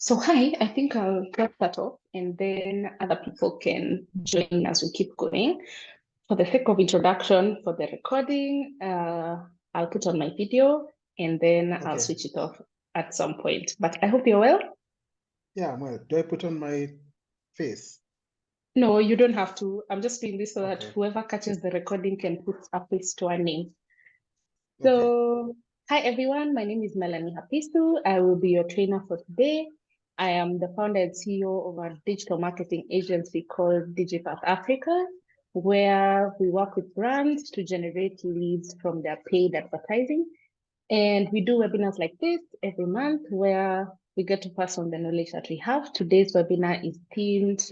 So hi, I think I'll get that off and then other people can join as we keep going. For the sake of introduction, for the recording, I'll put on my video and then I'll switch it off at some point. But I hope you're well. Yeah, I'm well. Do I put on my face? No, you don't have to. I'm just doing this so that Okay. whoever catches the recording can put a face to a name. Okay. So, hi everyone, my name is Melanie Hapisu. I will be your trainer for today. I am the founder and CEO of a digital marketing agency called DigiPath Africa, where we work with brands to generate leads from their paid advertising. And we do webinars like this every month where we get to pass on the knowledge that we have. Today's webinar is themed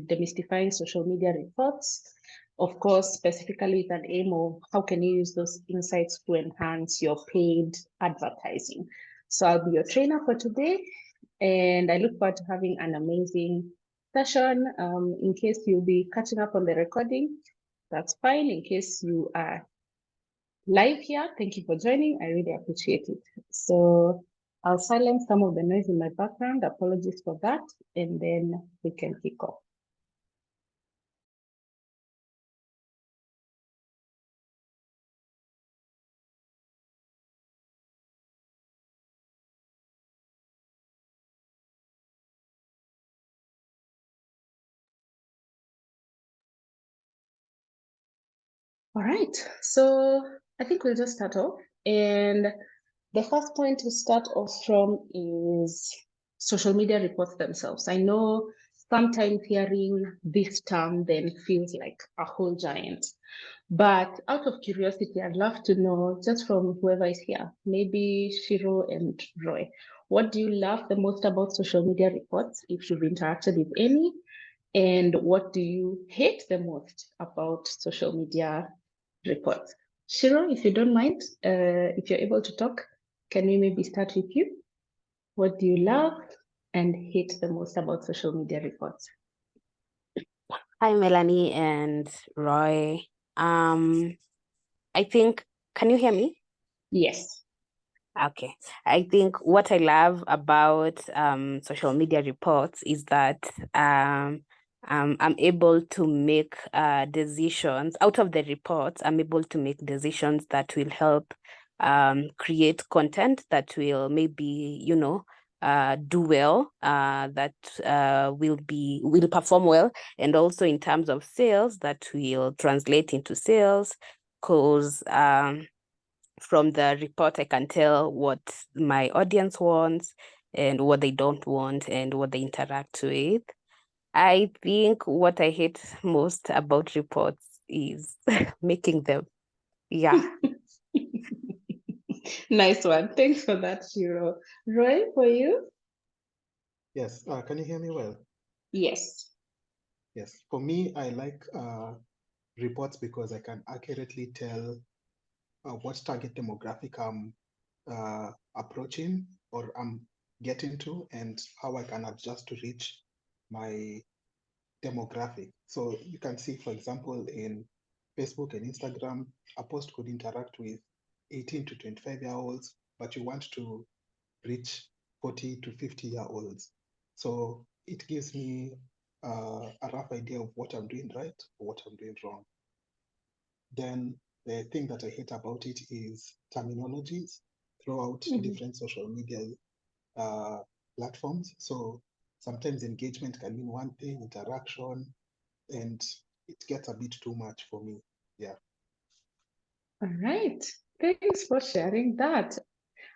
Demystifying Social Media Reports. Of course, specifically with an aim of how can you use those insights to enhance your paid advertising. So I'll be your trainer for today, and I look forward to having an amazing session. In case you'll be catching up on the recording, that's fine. In case you are live here, thank you for joining. I really appreciate it. So I'll silence some of the noise in my background. Apologies for that, and then we can kick off. All right, so I think we'll just start off. And the first point to start off from is social media reports themselves. I know sometimes hearing this term then feels like a whole giant. But out of curiosity, I'd love to know, just from whoever is here, maybe Shiro and Roy, what do you love the most about social media reports, if you've interacted with any? And what do you hate the most about social media reports? Shiro, if you don't mind, if you're able to talk, can we maybe start with you? What do you love and hate the most about social media reports? Hi, Melanie and Roy. I think, can you hear me? Yes. Okay. I think what I love about social media reports is that I'm able to make decisions out of the reports. I'm able to make decisions that will help create content that will maybe, do well, that will perform well, and also in terms of sales that will translate into sales, because from the report, I can tell what my audience wants and what they don't want and what they interact with. I think what I hate most about reports is making them. Yeah. Nice one. Thanks for that, Shiro. Roy, for you? Yes. Can you hear me well? Yes. Yes. For me, I like reports because I can accurately tell what target demographic I'm approaching or I'm getting to and how I can adjust to reach my demographic. So you can see, for example, in Facebook and Instagram, a post could interact with 18 to 25-year-olds, but you want to reach 40 to 50-year-olds. So it gives me a rough idea of what I'm doing right or what I'm doing wrong. Then the thing that I hate about it is terminologies throughout different social media platforms. So sometimes engagement can mean one thing, interaction, and it gets a bit too much for me. Yeah. All right. Thanks for sharing that.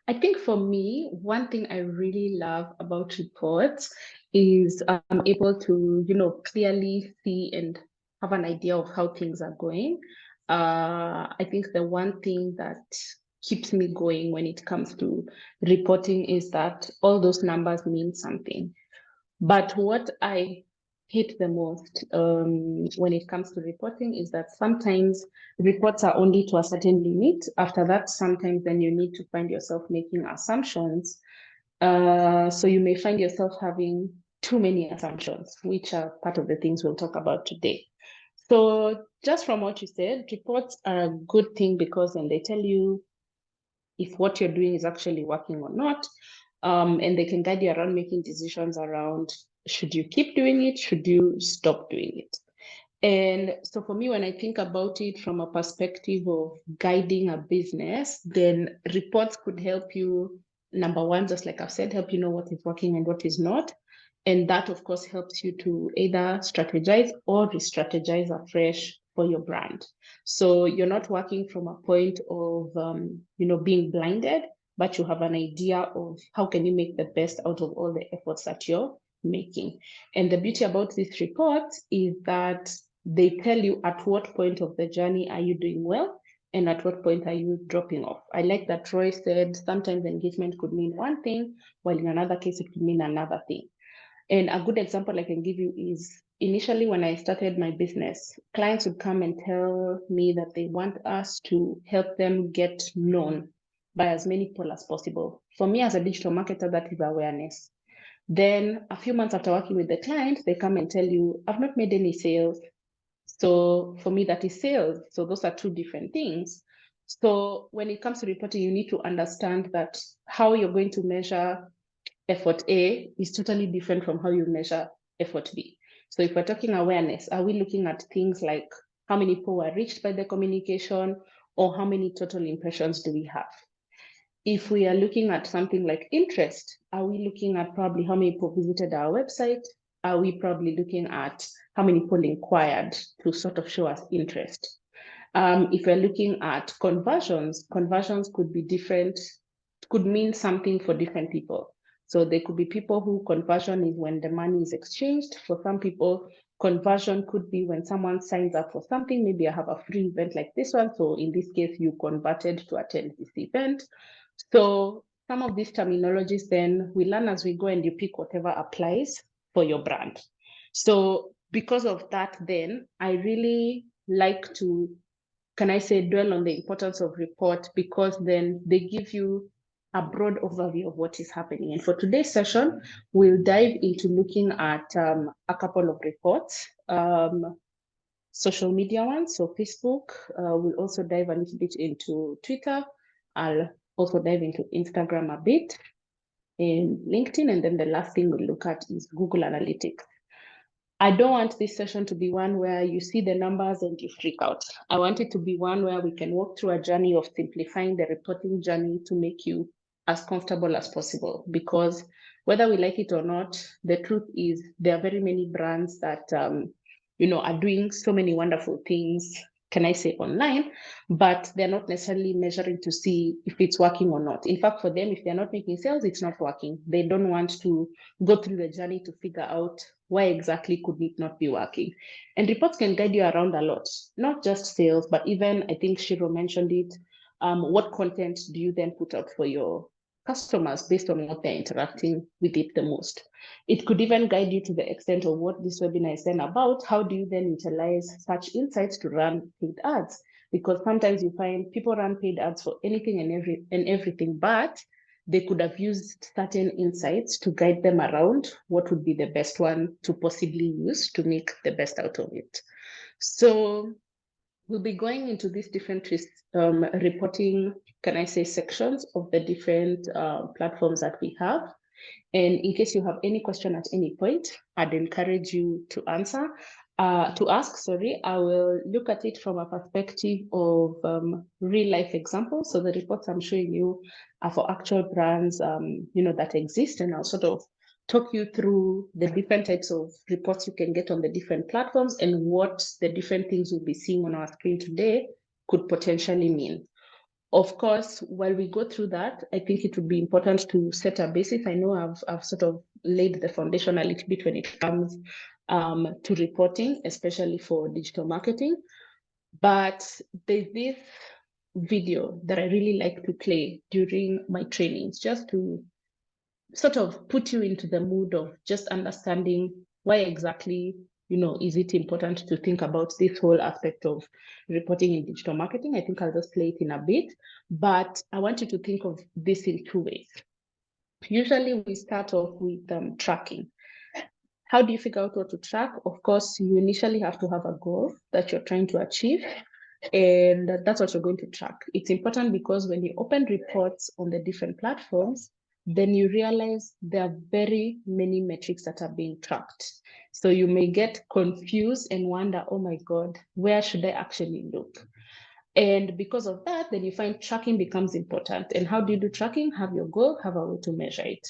I think for me, one thing I really love about reports is I'm able to, clearly see and have an idea of how things are going. I think the one thing that keeps me going when it comes to reporting is that all those numbers mean something. But what I hate the most when it comes to reporting is that sometimes reports are only to a certain limit. After that, sometimes then you need to find yourself making assumptions. So you may find yourself having too many assumptions, which are part of the things we'll talk about today. So just from what you said, reports are a good thing because then they tell you if what you're doing is actually working or not. and they can guide you around making decisions around, should you keep doing it? Should you stop doing it? And so for me, when I think about it from a perspective of guiding a business, then reports could help you, number one, just like I've said, help you know what is working and what is not. And that, of course, helps you to either strategize or re-strategize afresh for your brand. So you're not working from a point of, being blinded, but you have an idea of how can you make the best out of all the efforts that you're making. And the beauty about this report is that they tell you at what point of the journey are you doing well and at what point are you dropping off. I like that Troy said sometimes engagement could mean one thing, while in another case it could mean another thing. And a good example I can give you is initially when I started my business, clients would come and tell me that they want us to help them get known by as many people as possible. For me as a digital marketer, that is awareness. Then a few months after working with the client, they come and tell you, I've not made any sales. So for me, that is sales. So those are two different things. So when it comes to reporting, you need to understand that how you're going to measure effort A is totally different from how you measure effort B. So if we're talking awareness, are we looking at things like how many people were reached by the communication or how many total impressions do we have? If we are looking at something like interest, are we looking at probably how many people visited our website? Are we probably looking at how many people inquired to sort of show us interest? If we're looking at conversions could be different, could mean something for different people. So there could be people who conversion is when the money is exchanged. For some people, conversion could be when someone signs up for something. Maybe I have a free event like this one. So in this case, you converted to attend this event. So some of these terminologies, then we learn as we go and you pick whatever applies for your brand. So because of that, then I really like to, can I say, dwell on the importance of report, because then they give you a broad overview of what is happening. And for today's session, we'll dive into looking at a couple of reports, social media ones, so Facebook. We'll also dive a little bit into Twitter. I'll also dive into Instagram a bit, and LinkedIn, and then the last thing we'll look at is Google Analytics. I don't want this session to be one where you see the numbers and you freak out. I want it to be one where we can walk through a journey of simplifying the reporting journey to make you as comfortable as possible. Because whether we like it or not, the truth is there are very many brands that are doing so many wonderful things, can I say, online, but they're not necessarily measuring to see if it's working or not. In fact, for them, if they're not making sales, it's not working. They don't want to go through the journey to figure out why exactly could it not be working. And reports can guide you around a lot, not just sales, but even, I think Shiro mentioned it, what content do you then put out for your customers based on what they're interacting with it the most. It could even guide you to the extent of what this webinar is then about. How do you then utilize such insights to run paid ads? Because sometimes you find people run paid ads for anything and everything, but they could have used certain insights to guide them around what would be the best one to possibly use to make the best out of it. So we'll be going into these different reporting, can I say, sections of the different platforms that we have. And in case you have any question at any point, I'd encourage you to ask. I will look at it from a perspective of real life examples. So the reports I'm showing you are for actual brands, that exist, and I'll sort of talk you through the different types of reports you can get on the different platforms and what the different things we'll be seeing on our screen today could potentially mean. Of course, while we go through that, I think it would be important to set a basis. I know I've sort of laid the foundation a little bit when it comes to reporting, especially for digital marketing. But there's this video that I really like to play during my trainings, just to sort of put you into the mood of just understanding why exactly, is it important to think about this whole aspect of reporting in digital marketing. I think I'll just play it in a bit, but I want you to think of this in two ways. Usually we start off with tracking. How do you figure out what to track? Of course, you initially have to have a goal that you're trying to achieve, and that's what you're going to track. It's important because when you open reports on the different platforms, then you realize there are very many metrics that are being tracked. So you may get confused and wonder, oh my God, where should I actually look? And because of that, then you find tracking becomes important. And how do you do tracking? Have your goal, have a way to measure it.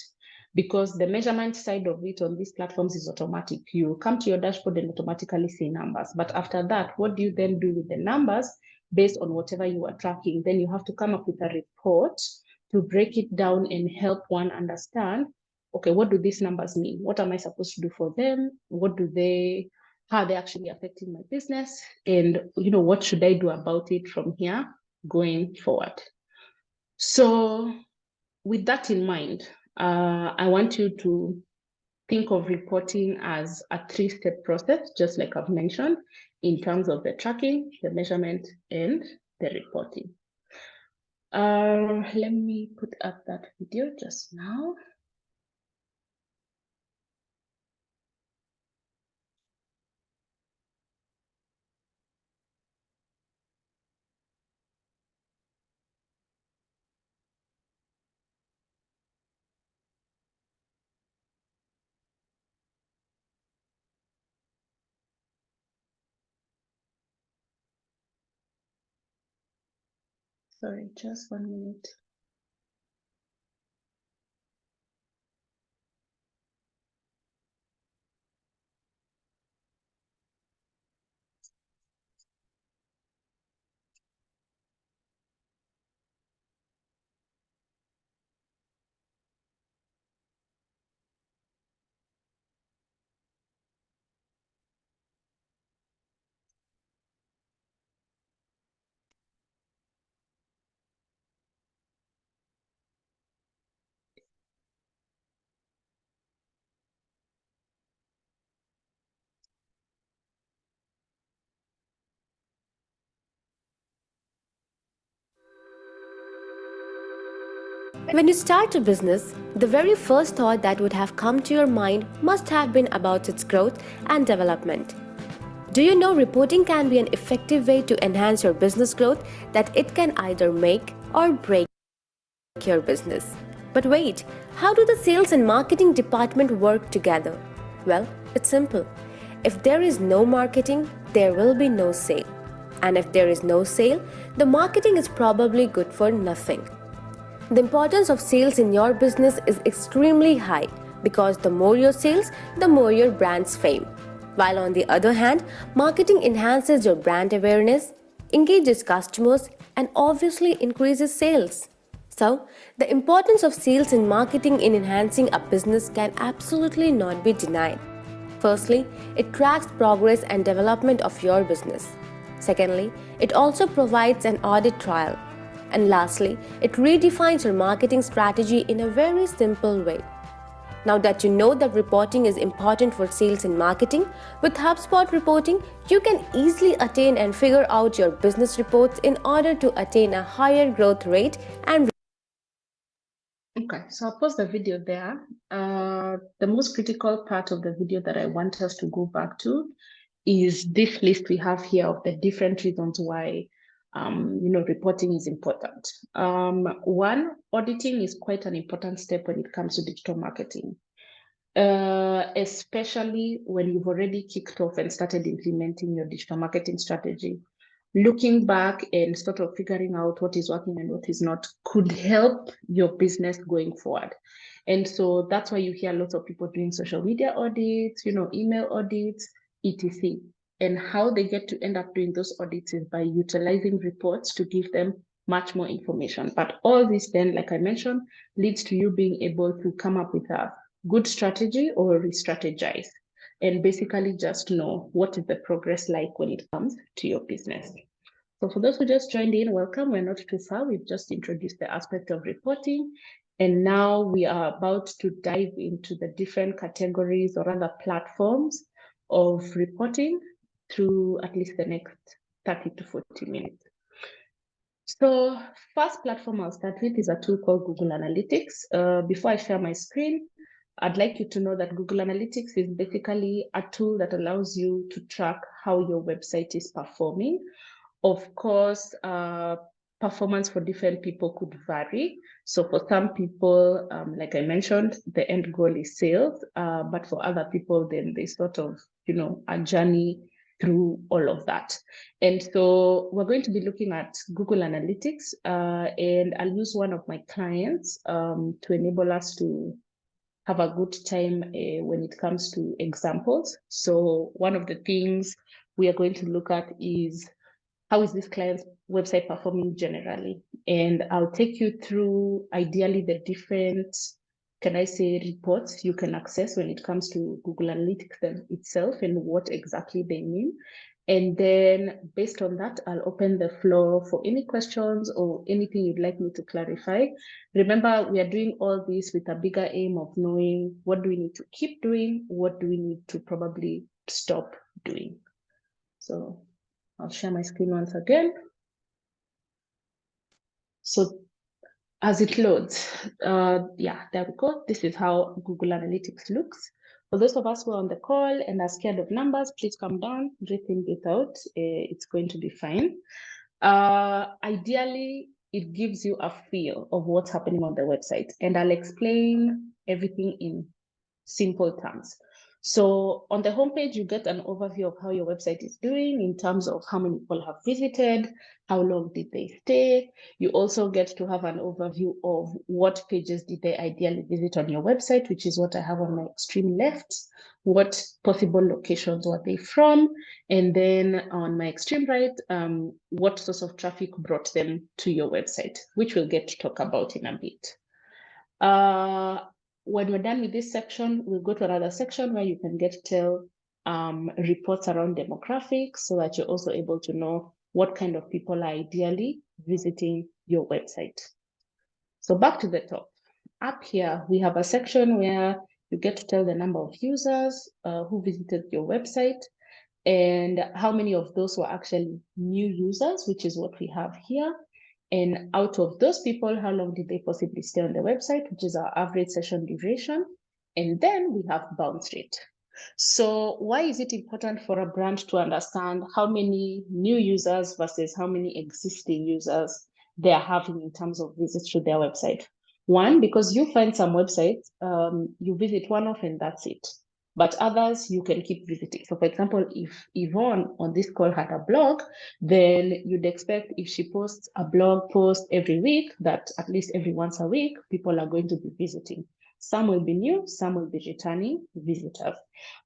Because the measurement side of it on these platforms is automatic. You come to your dashboard and automatically see numbers. But after that, what do you then do with the numbers based on whatever you are tracking? Then you have to come up with a report to break it down and help one understand, okay, what do these numbers mean? What am I supposed to do for them? How are they actually affecting my business? And what should I do about it from here going forward? So with that in mind, I want you to think of reporting as a 3-step process, just like I've mentioned, in terms of the tracking, the measurement, and the reporting. Let me put up that video just now. Sorry, just 1 minute. When you start a business, the very first thought that would have come to your mind must have been about its growth and development. Do you know reporting can be an effective way to enhance your business growth, that it can either make or break your business? But wait, how do the sales and marketing department work together? Well, it's simple. If there is no marketing, there will be no sale. And if there is no sale, the marketing is probably good for nothing. The importance of sales in your business is extremely high, because the more your sales, the more your brand's fame. While on the other hand, marketing enhances your brand awareness, engages customers, and obviously increases sales. So, the importance of sales and marketing in enhancing a business can absolutely not be denied. Firstly, it tracks progress and development of your business. Secondly, it also provides an audit trail. And lastly, it redefines your marketing strategy in a very simple way. Now that you know that reporting is important for sales and marketing, with HubSpot reporting, you can easily attain and figure out your business reports in order to attain a higher growth rate and Okay, so I'll pause the video there. The most critical part of the video that I want us to go back to is this list we have here of the different reasons why reporting is important. One, auditing is quite an important step when it comes to digital marketing, especially when you've already kicked off and started implementing your digital marketing strategy. Looking back and sort of figuring out what is working and what is not could help your business going forward. And so that's why you hear lots of people doing social media audits, email audits, etc. And how they get to end up doing those audits is by utilizing reports to give them much more information. But all this then, like I mentioned, leads to you being able to come up with a good strategy or re-strategize, and basically just know what is the progress like when it comes to your business. So for those who just joined in, welcome. We're not too far. We've just introduced the aspect of reporting. And now we are about to dive into the different categories or other platforms of reporting through at least the next 30 to 40 minutes. So first platform I'll start with is a tool called Google Analytics. Before I share my screen, I'd like you to know that Google Analytics is basically a tool that allows you to track how your website is performing. Of course, performance for different people could vary. So for some people, like I mentioned, the end goal is sales, but for other people, then they sort of, a journey through all of that. And so we're going to be looking at Google Analytics, and I'll use one of my clients to enable us to have a good time when it comes to examples. So one of the things we are going to look at is, how is this client's website performing generally? And I'll take you through ideally the different, can I say, reports you can access when it comes to Google Analytics itself and what exactly they mean. And then based on that, I'll open the floor for any questions or anything you'd like me to clarify. Remember, we are doing all this with a bigger aim of knowing what do we need to keep doing, what do we need to probably stop doing. So I'll share my screen once again. So as it loads, yeah, there we go. This is how Google Analytics looks. For those of us who are on the call and are scared of numbers, please come down, breathe in, breathe out. It's going to be fine. Ideally, it gives you a feel of what's happening on the website, and I'll explain everything in simple terms. So on the homepage, you get an overview of how your website is doing in terms of how many people have visited, how long did they stay. You also get to have an overview of what pages did they ideally visit on your website, which is what I have on my extreme left. What possible locations were they from? And then on my extreme right, what source of traffic brought them to your website, which we'll get to talk about in a bit. When we're done with this section, we'll go to another section where you can get reports around demographics, so that you're also able to know what kind of people are ideally visiting your website. So back to the top. Up here, we have a section where you get to tell the number of users who visited your website and how many of those were actually new users, which is what we have here. And out of those people, how long did they possibly stay on the website, which is our average session duration. And then we have bounce rate. So why is it important for a brand to understand how many new users versus how many existing users they are having in terms of visits to their website? One, because you find some websites, you visit one off and that's it. But others you can keep visiting. So for example, if Yvonne on this call had a blog, then you'd expect if she posts a blog post every week, that at least every once a week, people are going to be visiting. Some will be new, some will be returning visitors.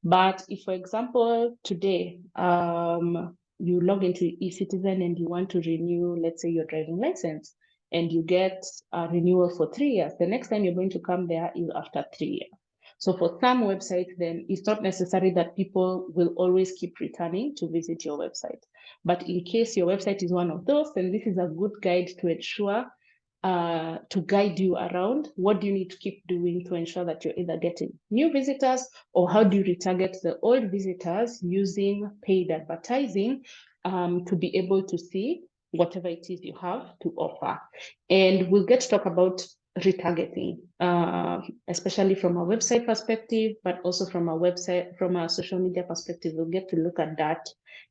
But if, for example, today, you log into eCitizen and you want to renew, let's say, your driving license, and you get a renewal for 3 years, the next time you're going to come there is after 3 years. So for some websites, then it's not necessary that people will always keep returning to visit your website. But in case your website is one of those, then this is a good guide to ensure, to guide you around what do you need to keep doing to ensure that you're either getting new visitors, or how do you retarget the old visitors using paid advertising to be able to see whatever it is you have to offer. And we'll get to talk about retargeting, especially from a website perspective, but also from a social media perspective. We'll get to look at that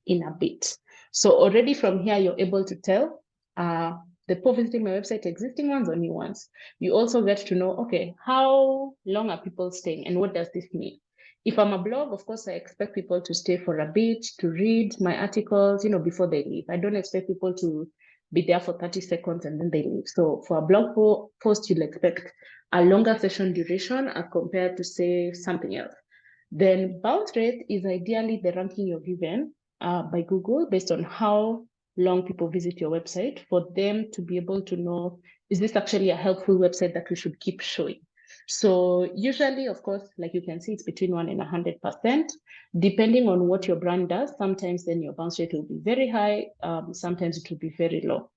in a bit. So already from here, you're able to tell the people visiting my website, existing ones or new ones. You also get to know, okay, how long are people staying and what does this mean? If I'm a blog, of course, I expect people to stay for a bit, to read my articles, before they leave. I don't expect people to be there for 30 seconds and then they leave. So for a blog post, you'll expect a longer session duration as compared to, say, something else. Then bounce rate is ideally the ranking you're given by Google based on how long people visit your website, for them to be able to know, is this actually a helpful website that we should keep showing? So usually, of course, like you can see, it's between 1 and 100%, depending on what your brand does. Sometimes then your bounce rate will be very high. Sometimes it will be very low.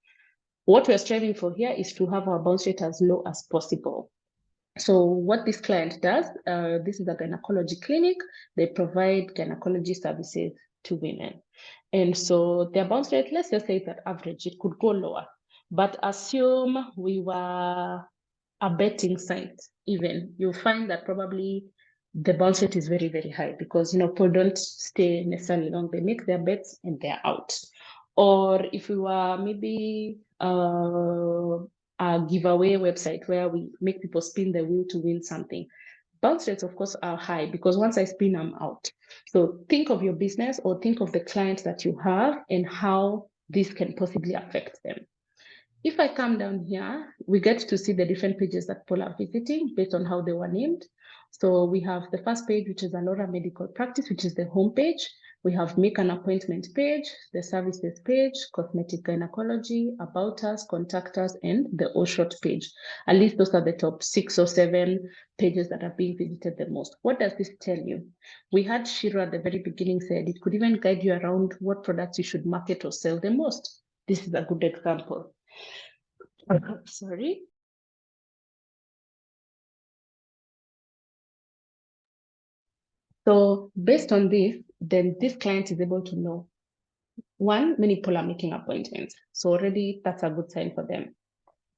What we're striving for here is to have our bounce rate as low as possible. So what this client does, this is a gynecology clinic. They provide gynecology services to women. And so their bounce rate, let's just say it's at average, it could go lower. But assume we were a betting site, even, you'll find that probably the bounce rate is very, very high because, people don't stay necessarily long. They make their bets and they're out. Or if we were maybe a giveaway website where we make people spin the wheel to win something. Bounce rates, of course, are high because once I spin, I'm out. So think of your business or think of the clients that you have and how this can possibly affect them. If I come down here, we get to see the different pages that people are visiting based on how they were named. So we have the first page, which is Alora Medical Practice, which is the home page. We have Make an Appointment page, the Services page, Cosmetic Gynecology, About Us, Contact Us, and the All Short page. At least those are the top 6 or 7 pages that are being visited the most. What does this tell you? We had Shiro at the very beginning said it could even guide you around what products you should market or sell the most. This is a good example. Sorry. So based on this, then this client is able to know, one, many people are making appointments. So already that's a good sign for them.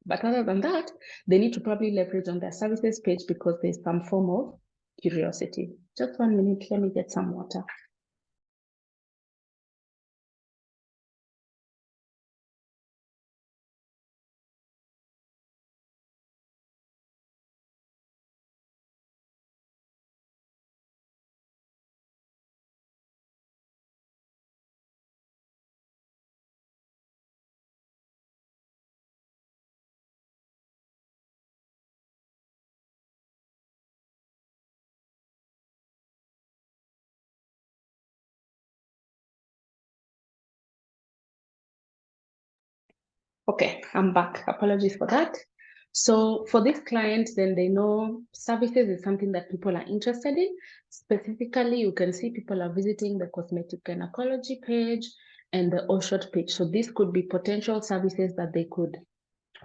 But other than that, they need to probably leverage on their services page because there's some form of curiosity. Just 1 minute, let me get some water. Okay, I'm back. Apologies for that. So for this client, then they know services is something that people are interested in. Specifically, you can see people are visiting the cosmetic gynecology page and the All Short page. So this could be potential services that they could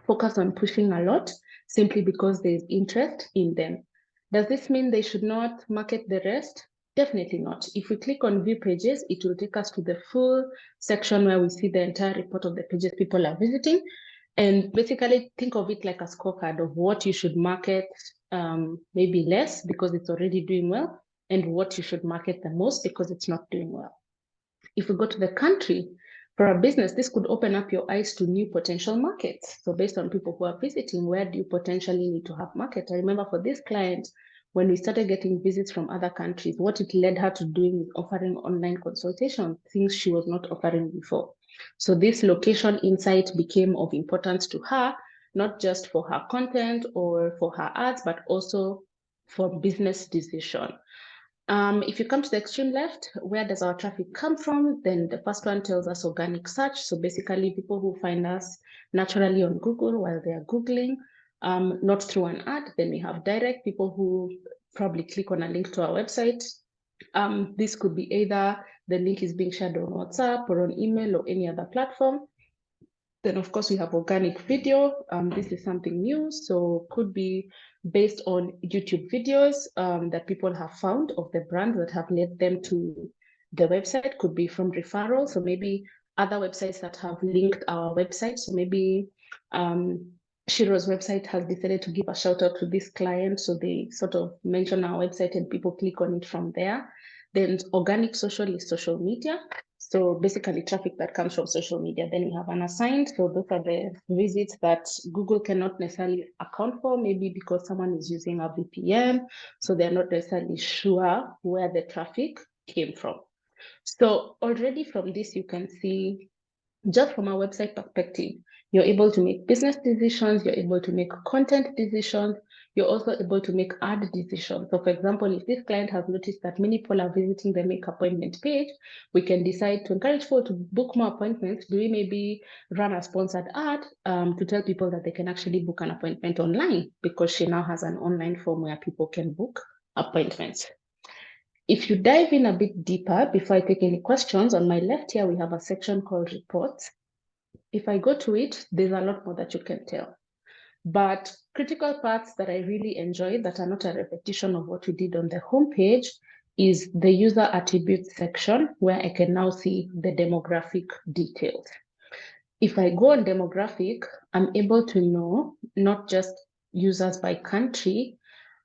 focus on pushing a lot simply because there's interest in them. Does this mean they should not market the rest? Definitely not. If we click on view pages, it will take us to the full section where we see the entire report of the pages people are visiting. And basically think of it like a scorecard of what you should market maybe less because it's already doing well, and what you should market the most because it's not doing well. If we go to the country, for a business, this could open up your eyes to new potential markets. So based on people who are visiting, where do you potentially need to have market? I remember for this client, when we started getting visits from other countries, what it led her to doing is offering online consultation, things she was not offering before. So this location insight became of importance to her, not just for her content or for her ads, but also for business decision. If you come to the extreme left, where does our traffic come from? Then the first one tells us organic search. So basically people who find us naturally on Google while they are Googling, not through an ad. Then we have direct people who probably click on a link to our website. This could be either the link is being shared on WhatsApp or on email or any other platform. Then, of course, we have organic video. This is something new, so could be based on YouTube videos that people have found of the brand that have led them to the website. Could be from referrals, so maybe other websites that have linked our website. So maybe Shiro's website has decided to give a shout out to this client, so they sort of mention our website and people click on it from there. Then organic social is social media. So basically traffic that comes from social media. Then we have unassigned. So those are the visits that Google cannot necessarily account for, maybe because someone is using a VPN. So they're not necessarily sure where the traffic came from. So already from this, you can see, just from our website perspective, you're able to make business decisions, you're able to make content decisions, you're also able to make ad decisions. So for example, if this client has noticed that many people are visiting the make appointment page, we can decide to encourage people to book more appointments. Do we maybe run a sponsored ad to tell people that they can actually book an appointment online, because she now has an online form where people can book appointments. If you dive in a bit deeper, before I take any questions, on my left here, we have a section called reports. If I go to it, there's a lot more that you can tell. But critical parts that I really enjoy that are not a repetition of what we did on the homepage is the user attributes section, where I can now see the demographic details. If I go on demographic, I'm able to know not just users by country.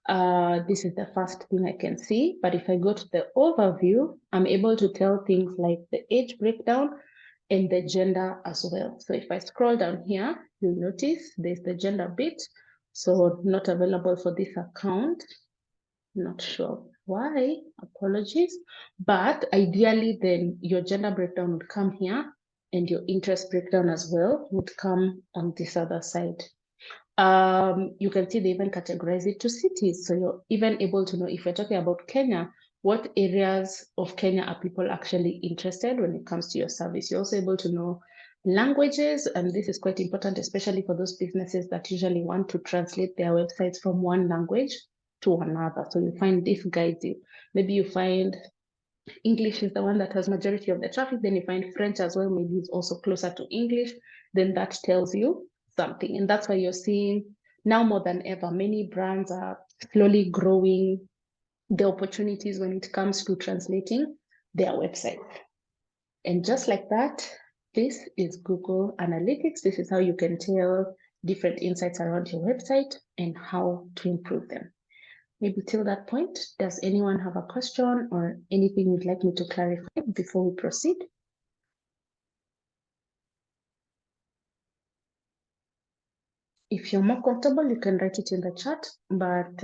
This is the first thing I can see. But if I go to the overview, I'm able to tell things like the age breakdown and the gender as well. So if I scroll down here, you'll notice there's the gender bit. So not available for this account. Not sure why, apologies. But ideally, then your gender breakdown would come here and your interest breakdown as well would come on this other side. You can see they even categorize it to cities. So you're even able to know, if we're talking about Kenya, what areas of Kenya are people actually interested when it comes to your service. You're also able to know languages, and this is quite important, especially for those businesses that usually want to translate their websites from one language to another. So you find this guides you. Maybe you find English is the one that has majority of the traffic, then you find French as well, maybe it's also closer to English, then that tells you something. And that's why you're seeing now more than ever, many brands are slowly growing the opportunities when it comes to translating their website. And just like that, this is Google Analytics. This is how you can tell different insights around your website and how to improve them. Maybe till that point, does anyone have a question or anything you'd like me to clarify before we proceed? If you're more comfortable, you can write it in the chat, but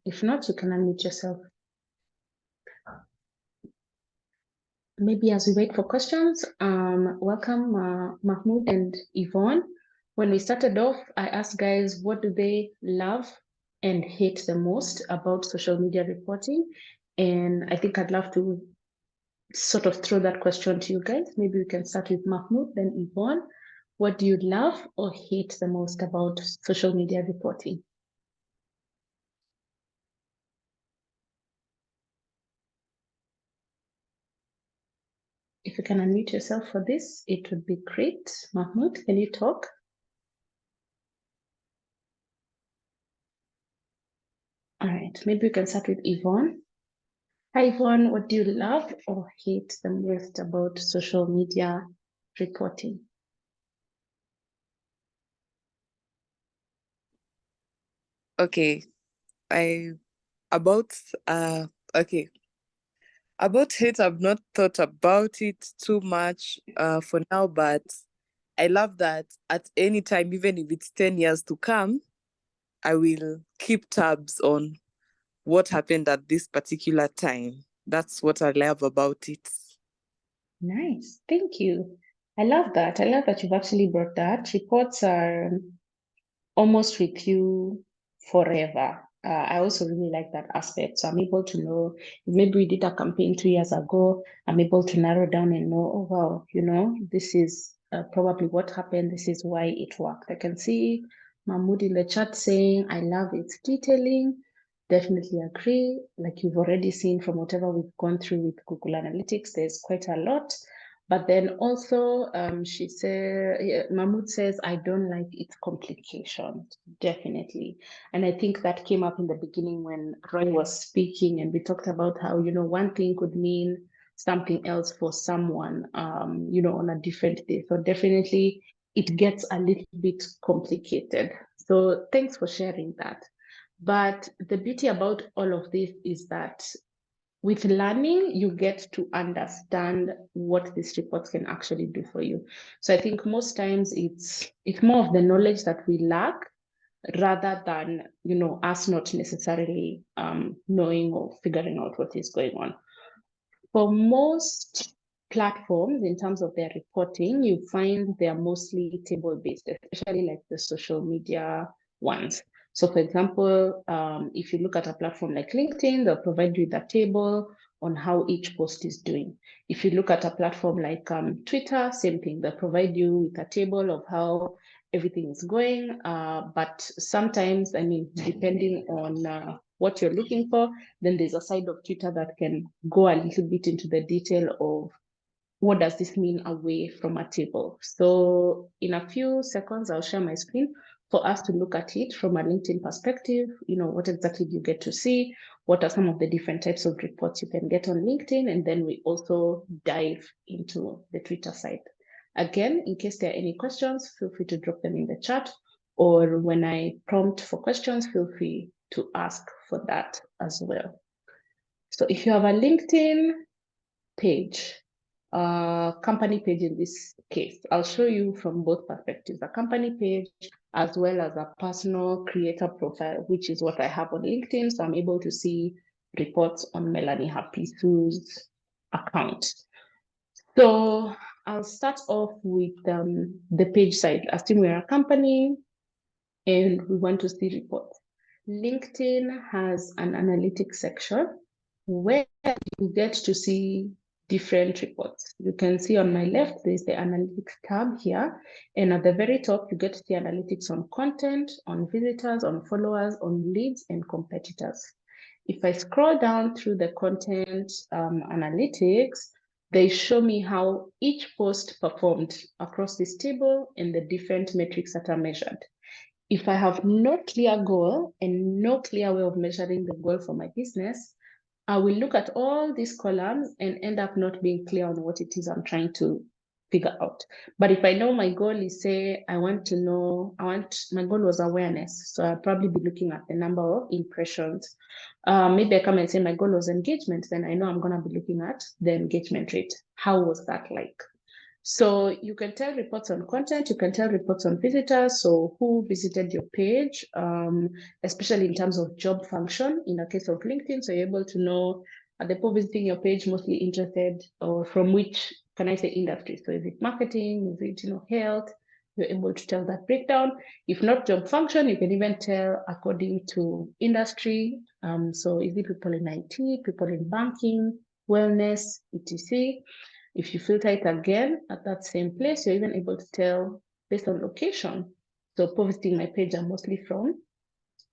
if not, you can unmute yourself. Maybe as we wait for questions, welcome Mahmoud and Yvonne. When we started off, I asked guys, what do they love and hate the most about social media reporting? And I think I'd love to sort of throw that question to you guys. Maybe we can start with Mahmoud, then Yvonne. What do you love or hate the most about social media reporting? If you can unmute yourself for this, it would be great. Mahmoud, can you talk? All right, maybe we can start with Yvonne. Hi, Yvonne, what do you love or hate the most about social media reporting? Okay, about hate, I've not thought about it too much for now, but I love that at any time, even if it's 10 years to come, I will keep tabs on what happened at this particular time. That's what I love about it. Nice, thank you. I love that. I love that you've actually brought that. Reports are almost with you forever. I also really like that aspect. So I'm able to know, maybe we did a campaign 2 years ago, I'm able to narrow down and know, oh, wow, you know, this is probably what happened. This is why it worked. I can see Mahmoud in the chat saying, I love its detailing. Definitely agree. Like you've already seen from whatever we've gone through with Google Analytics, there's quite a lot. But then also, she said, Mahmoud says, I don't like its complications, definitely. And I think that came up in the beginning when Roy was speaking, and we talked about how, you know, one thing could mean something else for someone, you know, on a different day. So definitely it gets a little bit complicated. So thanks for sharing that. But the beauty about all of this is that with learning, you get to understand what these reports can actually do for you. So I think most times it's more of the knowledge that we lack rather than, you know, us not necessarily knowing or figuring out what is going on. For most platforms, in terms of their reporting, you find they're mostly table-based, especially like the social media ones. So for example, if you look at a platform like LinkedIn, they'll provide you with a table on how each post is doing. If you look at a platform like Twitter, same thing, they'll provide you with a table of how everything is going. But sometimes, I mean, depending on what you're looking for, then there's a side of Twitter that can go a little bit into the detail of what does this mean away from a table. So in a few seconds, I'll share my screen for us to look at it from a LinkedIn perspective. You know, what exactly do you get to see? What are some of the different types of reports you can get on LinkedIn? And then we also dive into the Twitter side. Again, in case there are any questions, feel free to drop them in the chat, or when I prompt for questions, feel free to ask for that as well. So if you have a LinkedIn page, company page in this case. I'll show you from both perspectives, a company page as well as a personal creator profile, which is what I have on LinkedIn. So I'm able to see reports on Melanie Hapisu's account. So I'll start off with the page side. Assume we're a company and we want to see reports. LinkedIn has an analytics section where you get to see different reports. You can see on my left, there's the analytics tab here. And at the very top, you get the analytics on content, on visitors, on followers, on leads, and competitors. If I scroll down through the content analytics, they show me how each post performed across this table and the different metrics that are measured. If I have no clear goal and no clear way of measuring the goal for my business, I will look at all these columns and end up not being clear on what it is I'm trying to figure out. But if I know my goal is, say, my goal was awareness. So I'll probably be looking at the number of impressions. Maybe I come and say my goal was engagement, then I know I'm going to be looking at the engagement rate. How was that like? So you can tell reports on content, you can tell reports on visitors, so who visited your page, especially in terms of job function, in the case of LinkedIn, so you're able to know, are the people visiting your page mostly interested, or from which, can I say, industry? So is it marketing, is it health? You're able to tell that breakdown. If not job function, you can even tell according to industry. So is it people in IT, people in banking, wellness, etc. If you filter it again at that same place, you're even able to tell based on location. So people visiting my page are mostly from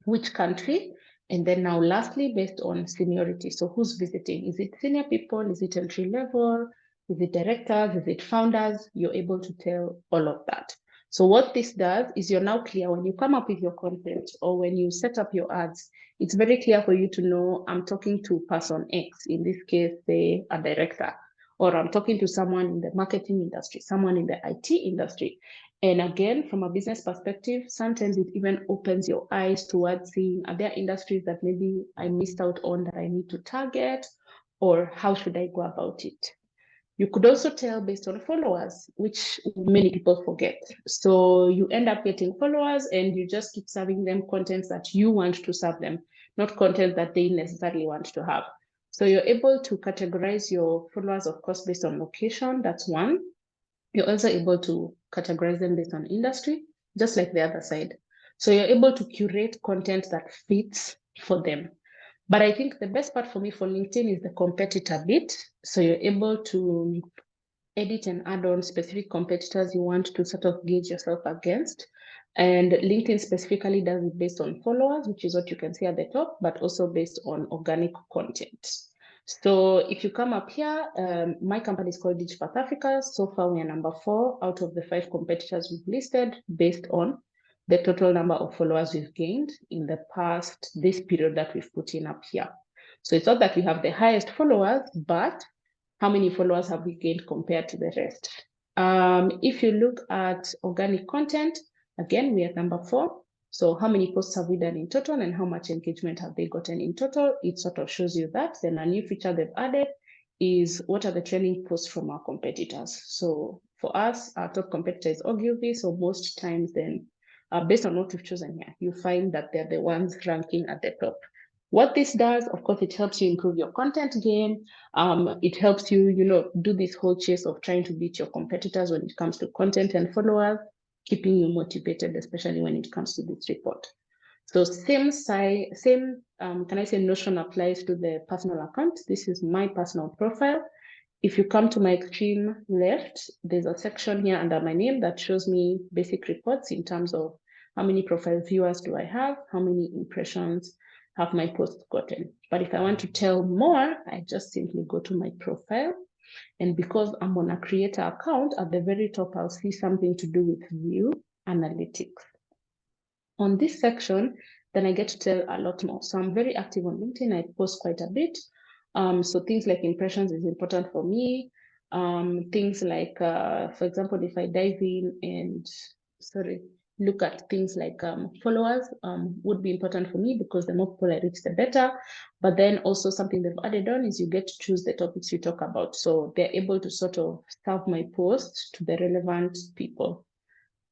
which country? And then now lastly, based on seniority. So who's visiting? Is it senior people? Is it entry level? Is it directors? Is it founders? You're able to tell all of that. So what this does is you're now clear when you come up with your content or when you set up your ads, it's very clear for you to know I'm talking to person X, in this case, say a director, or I'm talking to someone in the marketing industry, someone in the IT industry. And again, from a business perspective, sometimes it even opens your eyes towards seeing, are there industries that maybe I missed out on that I need to target, or how should I go about it? You could also tell based on followers, which many people forget. So you end up getting followers and you just keep serving them content that you want to serve them, not content that they necessarily want to have. So you're able to categorize your followers, of course, based on location. That's one. You're also able to categorize them based on industry, just like the other side. So you're able to curate content that fits for them. But I think the best part for me for LinkedIn is the competitor bit. So you're able to edit and add on specific competitors you want to sort of gauge yourself against. And LinkedIn specifically does it based on followers, which is what you can see at the top, but also based on organic content. So if you come up here, my company is called Demystifying Africa. So far, we are number 4 out of the 5 competitors we've listed based on the total number of followers we've gained in the past, this period that we've put in up here. So it's not that we have the highest followers, but how many followers have we gained compared to the rest? If you look at organic content, again, we are number 4. So how many posts have we done in total and how much engagement have they gotten in total? It sort of shows you that. Then a new feature they've added is what are the trending posts from our competitors. So for us, our top competitor is Ogilvy. So most times then, based on what we've chosen here, you find that they're the ones ranking at the top. What this does, of course, it helps you improve your content game. It helps you, do this whole chase of trying to beat your competitors when it comes to content and followers, keeping you motivated, especially when it comes to this report. So same notion applies to the personal account. This is my personal profile. If you come to my extreme left, there's a section here under my name that shows me basic reports in terms of how many profile viewers do I have, how many impressions have my posts gotten. But if I want to tell more, I just simply go to my profile. And because I'm on a creator account, at the very top, I'll see something to do with view analytics. On this section, then I get to tell a lot more. So I'm very active on LinkedIn. I post quite a bit. So things like impressions is important for me. Things like, for example, if I dive in and, look at things like followers would be important for me, because the more people I reach, the better. But then also something they've added on is you get to choose the topics you talk about. So they're able to sort of serve my post to the relevant people.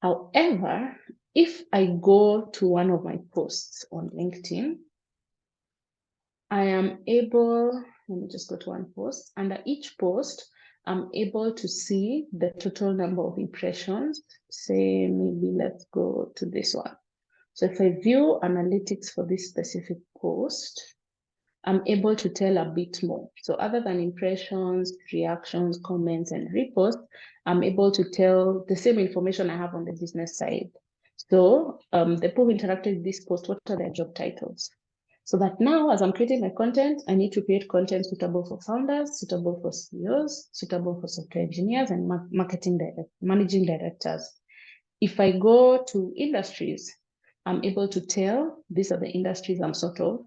However, if I go to one of my posts on LinkedIn, I am able, let me just go to one post. Under each post, I'm able to see the total number of impressions. Say, maybe let's go to this one. So if I view analytics for this specific post, I'm able to tell a bit more. So other than impressions, reactions, comments, and reposts, I'm able to tell the same information I have on the business side. So the people who interacted with this post, what are their job titles? So that now, as I'm creating my content, I need to create content suitable for founders, suitable for CEOs, suitable for software engineers, and managing directors. If I go to industries, I'm able to tell these are the industries I'm sort of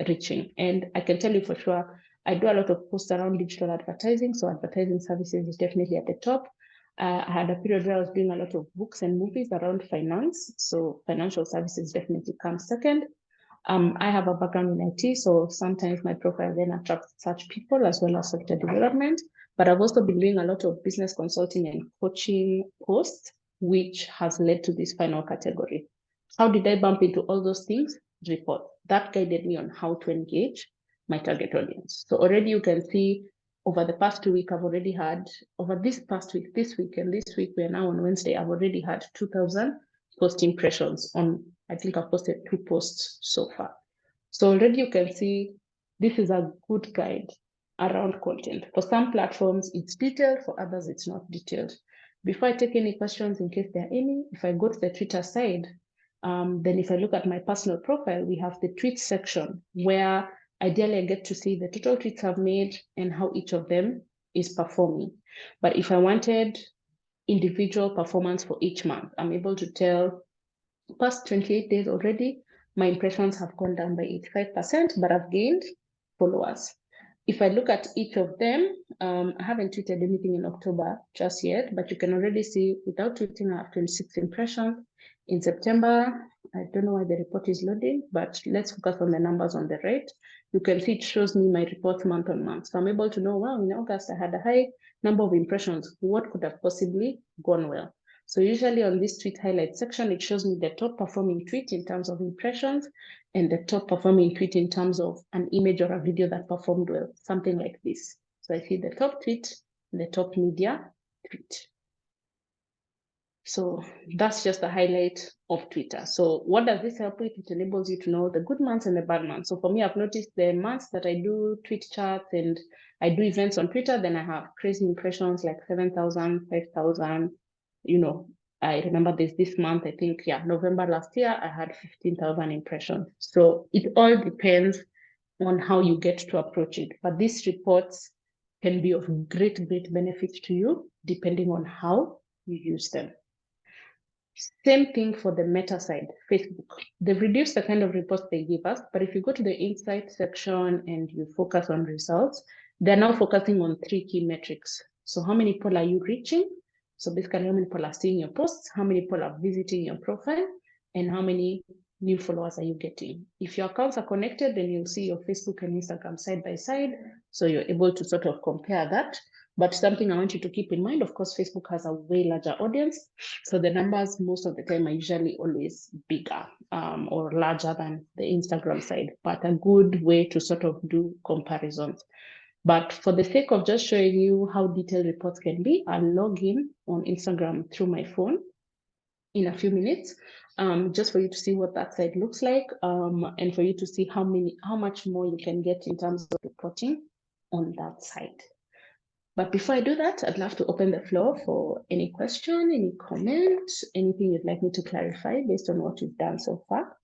reaching. And I can tell you for sure, I do a lot of posts around digital advertising. So advertising services is definitely at the top. I had a period where I was doing a lot of books and movies around finance. So financial services definitely comes second. I have a background in IT, so sometimes my profile then attracts such people as well as software development. But I've also been doing a lot of business consulting and coaching posts, which has led to this final category. How did I bump into all those things? Report. That guided me on how to engage my target audience. So already you can see over the past 2 weeks, I've already had, over this past week, this week, and this week, we are now on Wednesday, I've already had 2,000 post impressions on, I think I've posted 2 posts so far. So already you can see this is a good guide around content. For some platforms, it's detailed, for others, it's not detailed. Before I take any questions, in case there are any, if I go to the Twitter side, then if I look at my personal profile, we have the tweet section where ideally I get to see the total tweets I've made and how each of them is performing. But if I wanted individual performance for each month, I'm able to tell past 28 days already, my impressions have gone down by 85%, but I've gained followers. If I look at each of them, I haven't tweeted anything in October just yet, but you can already see without tweeting, I have 26 impressions. In September, I don't know why the report is loading, but let's focus on the numbers on the right. You can see it shows me my reports month on month. So I'm able to know, wow, in August, I had a high number of impressions. What could have possibly gone well? So usually on this tweet highlight section, it shows me the top performing tweet in terms of impressions and the top performing tweet in terms of an image or a video that performed well, something like this. So I see the top tweet, the top media tweet. So that's just a highlight of Twitter. So what does this help with? It enables you to know the good months and the bad months. So for me, I've noticed the months that I do tweet charts and I do events on Twitter, then I have crazy impressions like 7,000, 5,000. You know, I remember this month, I think, yeah, November last year, I had 15,000 impressions. So it all depends on how you get to approach it. But these reports can be of great benefit to you depending on how you use them. Same thing for the meta side, Facebook. They've reduced the kind of reports they give us, but if you go to the insight section and you focus on results, they're now focusing on 3 key metrics. So how many people are you reaching? So basically, how many people are seeing your posts, how many people are visiting your profile, and how many new followers are you getting? If your accounts are connected, then you'll see your Facebook and Instagram side by side. So you're able to sort of compare that. But something I want you to keep in mind, of course, Facebook has a way larger audience. So the numbers most of the time are usually always bigger or larger than the Instagram side, but a good way to sort of do comparisons. But for the sake of just showing you how detailed reports can be, I'll log in on Instagram through my phone in a few minutes, just for you to see what that side looks like, and for you to see how much more you can get in terms of reporting on that side. But before I do that, I'd love to open the floor for any question, any comment, anything you'd like me to clarify based on what we've done so far.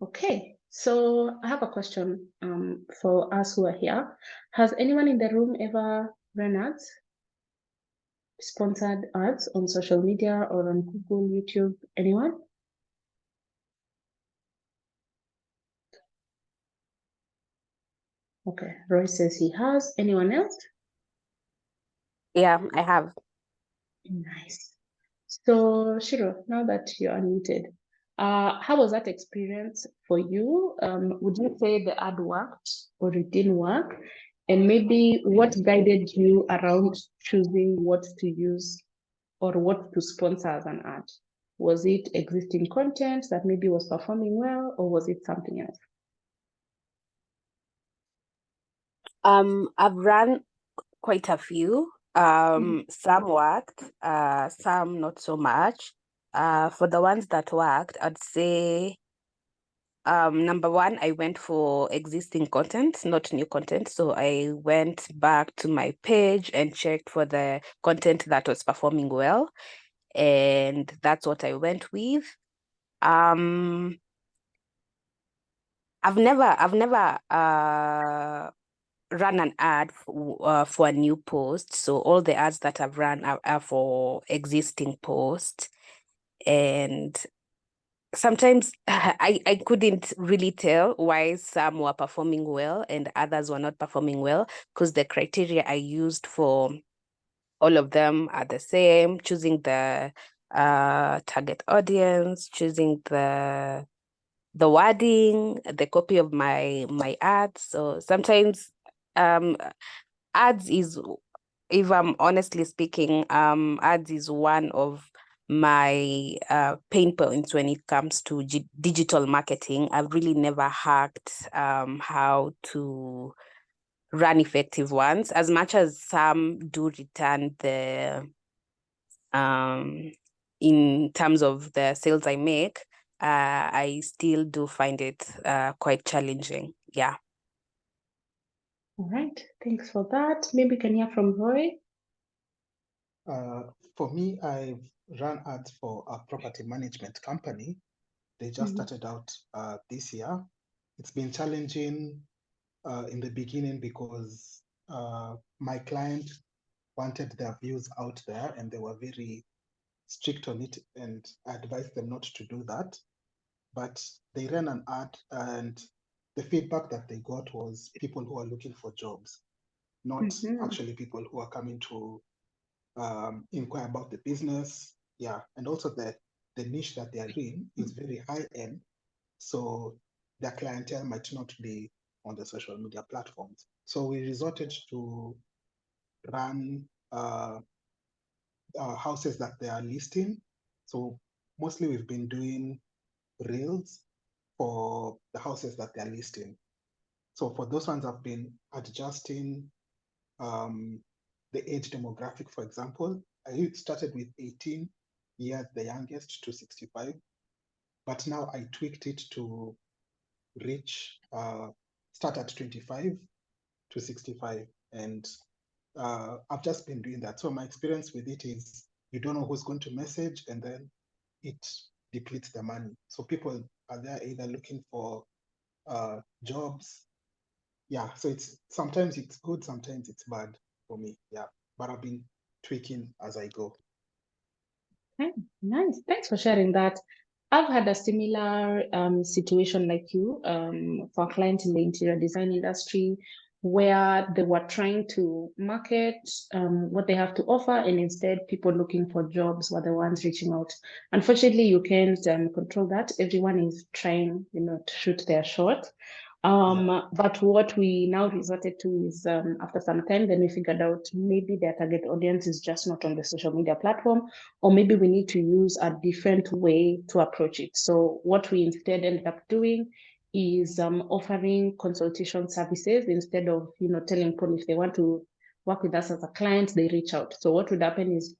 Okay, so I have a question for us who are here. Has anyone in the room ever run ads, sponsored ads on social media or on Google, YouTube? Anyone? Okay, Roy says he has. Anyone else? Yeah, I have. Nice. So, Shiro, now that you're unmuted, how was that experience for you? Would you say the ad worked or it didn't work? And maybe what guided you around choosing what to use or what to sponsor as an ad? Was it existing content that maybe was performing well, or was it something else? I've run quite a few. Some worked, some not so much. For the ones that worked, I'd say number one, I went for existing content, not new content. So I went back to my page and checked for the content that was performing well, and that's what I went with. I've never run an ad for a new post. So all the ads that I've run are for existing posts. And sometimes I couldn't really tell why some were performing well and others were not performing well, because the criteria I used for all of them are the same, choosing the target audience, choosing the wording, the copy of my ads. So sometimes ads is, if I'm honestly speaking, ads is one of my pain points when it comes to digital marketing. I've really never hacked how to run effective ones, as much as some do return the in terms of the sales I make. I still do find it quite challenging. Yeah. All right, thanks for that. Maybe can hear from Roy. For me, I've run ads for a property management company. They just started out this year. It's been challenging in the beginning because my client wanted their views out there and they were very strict on it, and I advised them not to do that. But they ran an ad, and the feedback that they got was people who are looking for jobs, not actually people who are coming to inquire about the business. Yeah, and also the niche that they are in is very high end, so their clientele might not be on the social media platforms. So we resorted to run houses that they are listing. So mostly we've been doing reels for the houses that they're listing. So for those ones, I've been adjusting the age demographic, for example. I started with 18 years, the youngest, to 65. But now I tweaked it to reach, start at 25 to 65. And I've just been doing that. So my experience with it is you don't know who's going to message, and then it depletes the money. So people are there either looking for jobs. Yeah, so it's sometimes it's good, sometimes it's bad for me. Yeah, but I've been tweaking as I go. Okay, nice. Thanks for sharing that. I've had a similar situation like you for a client in the interior design industry, where they were trying to market what they have to offer, and instead people looking for jobs were the ones reaching out. Unfortunately, you can't control that. Everyone is trying, to shoot their shot. But what we now resorted to is after some time, then we figured out maybe their target audience is just not on the social media platform, or maybe we need to use a different way to approach it. So what we instead ended up doing is offering consultation services instead of telling people if they want to work with us as a client, they reach out. So what would happen is,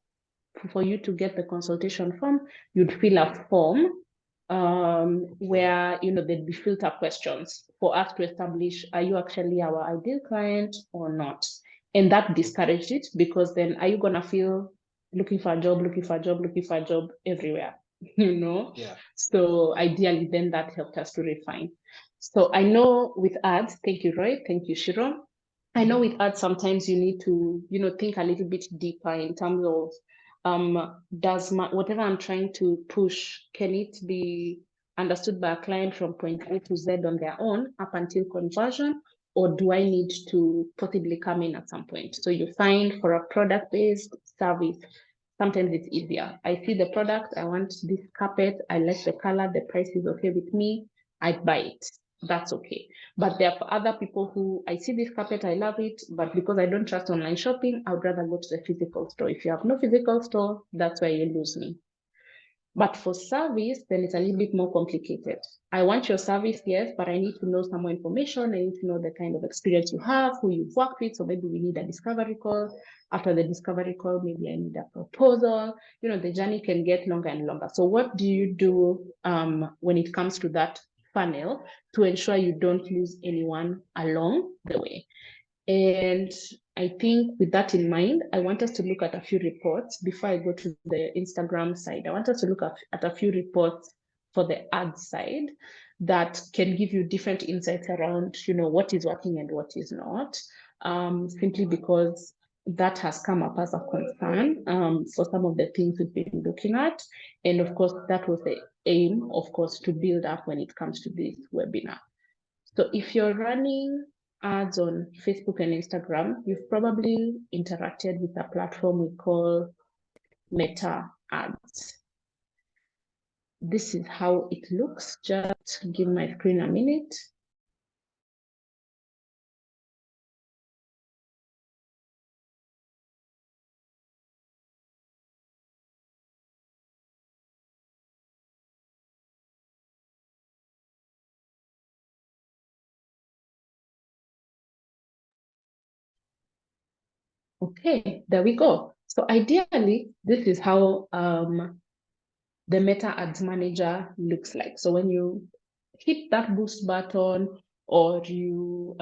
for you to get the consultation form, you'd fill a form where there'd be filter questions for us to establish, are you actually our ideal client or not? And that discouraged it, because then are you gonna feel looking for a job everywhere? Yeah. So ideally then that helped us to refine. So I know with ads, thank you, Roy, thank you, Shiro. I know with ads sometimes you need to think a little bit deeper in terms of does whatever I'm trying to push, can it be understood by a client from point A to Z on their own up until conversion, or do I need to possibly come in at some point? So you find for a product-based service, sometimes it's easier. I see the product, I want this carpet, I like the color, the price is okay with me, I buy it. That's okay. But there are other people who, I see this carpet, I love it, but because I don't trust online shopping, I would rather go to the physical store. If you have no physical store, that's where you lose me. But for service, then it's a little bit more complicated. I want your service, yes, but I need to know some more information. I need to know the kind of experience you have, who you've worked with. So maybe we need a discovery call. After the discovery call, maybe I need a proposal. You know, the journey can get longer and longer. So what do you do when it comes to that funnel to ensure you don't lose anyone along the way? And I think with that in mind, I want us to look at a few reports before I go to the Instagram side. I want us to look at a few reports for the ad side that can give you different insights around, you know, what is working and what is not, simply because that has come up as a concern for some of the things we've been looking at. And of course, that was the aim, of course, to build up when it comes to this webinar. So if you're running ads on Facebook and Instagram, you've probably interacted with a platform we call Meta Ads. This is how it looks. Just give my screen a minute. Okay, there we go. So ideally, this is how the Meta Ads Manager looks like. So when you hit that boost button or you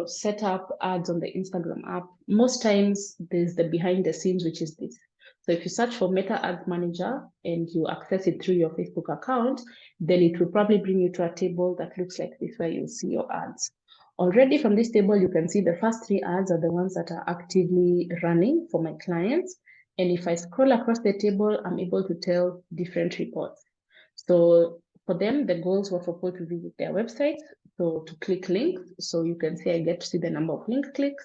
set up ads on the Instagram app, most times there's the behind the scenes, which is this. So if you search for Meta Ads Manager and you access it through your Facebook account, then it will probably bring you to a table that looks like this, where you'll see your ads. Already from this table, you can see the first 3 ads are the ones that are actively running for my clients. And if I scroll across the table, I'm able to tell different reports. So for them, the goals were for people to visit their website, so to click links. So you can see I get to see the number of link clicks.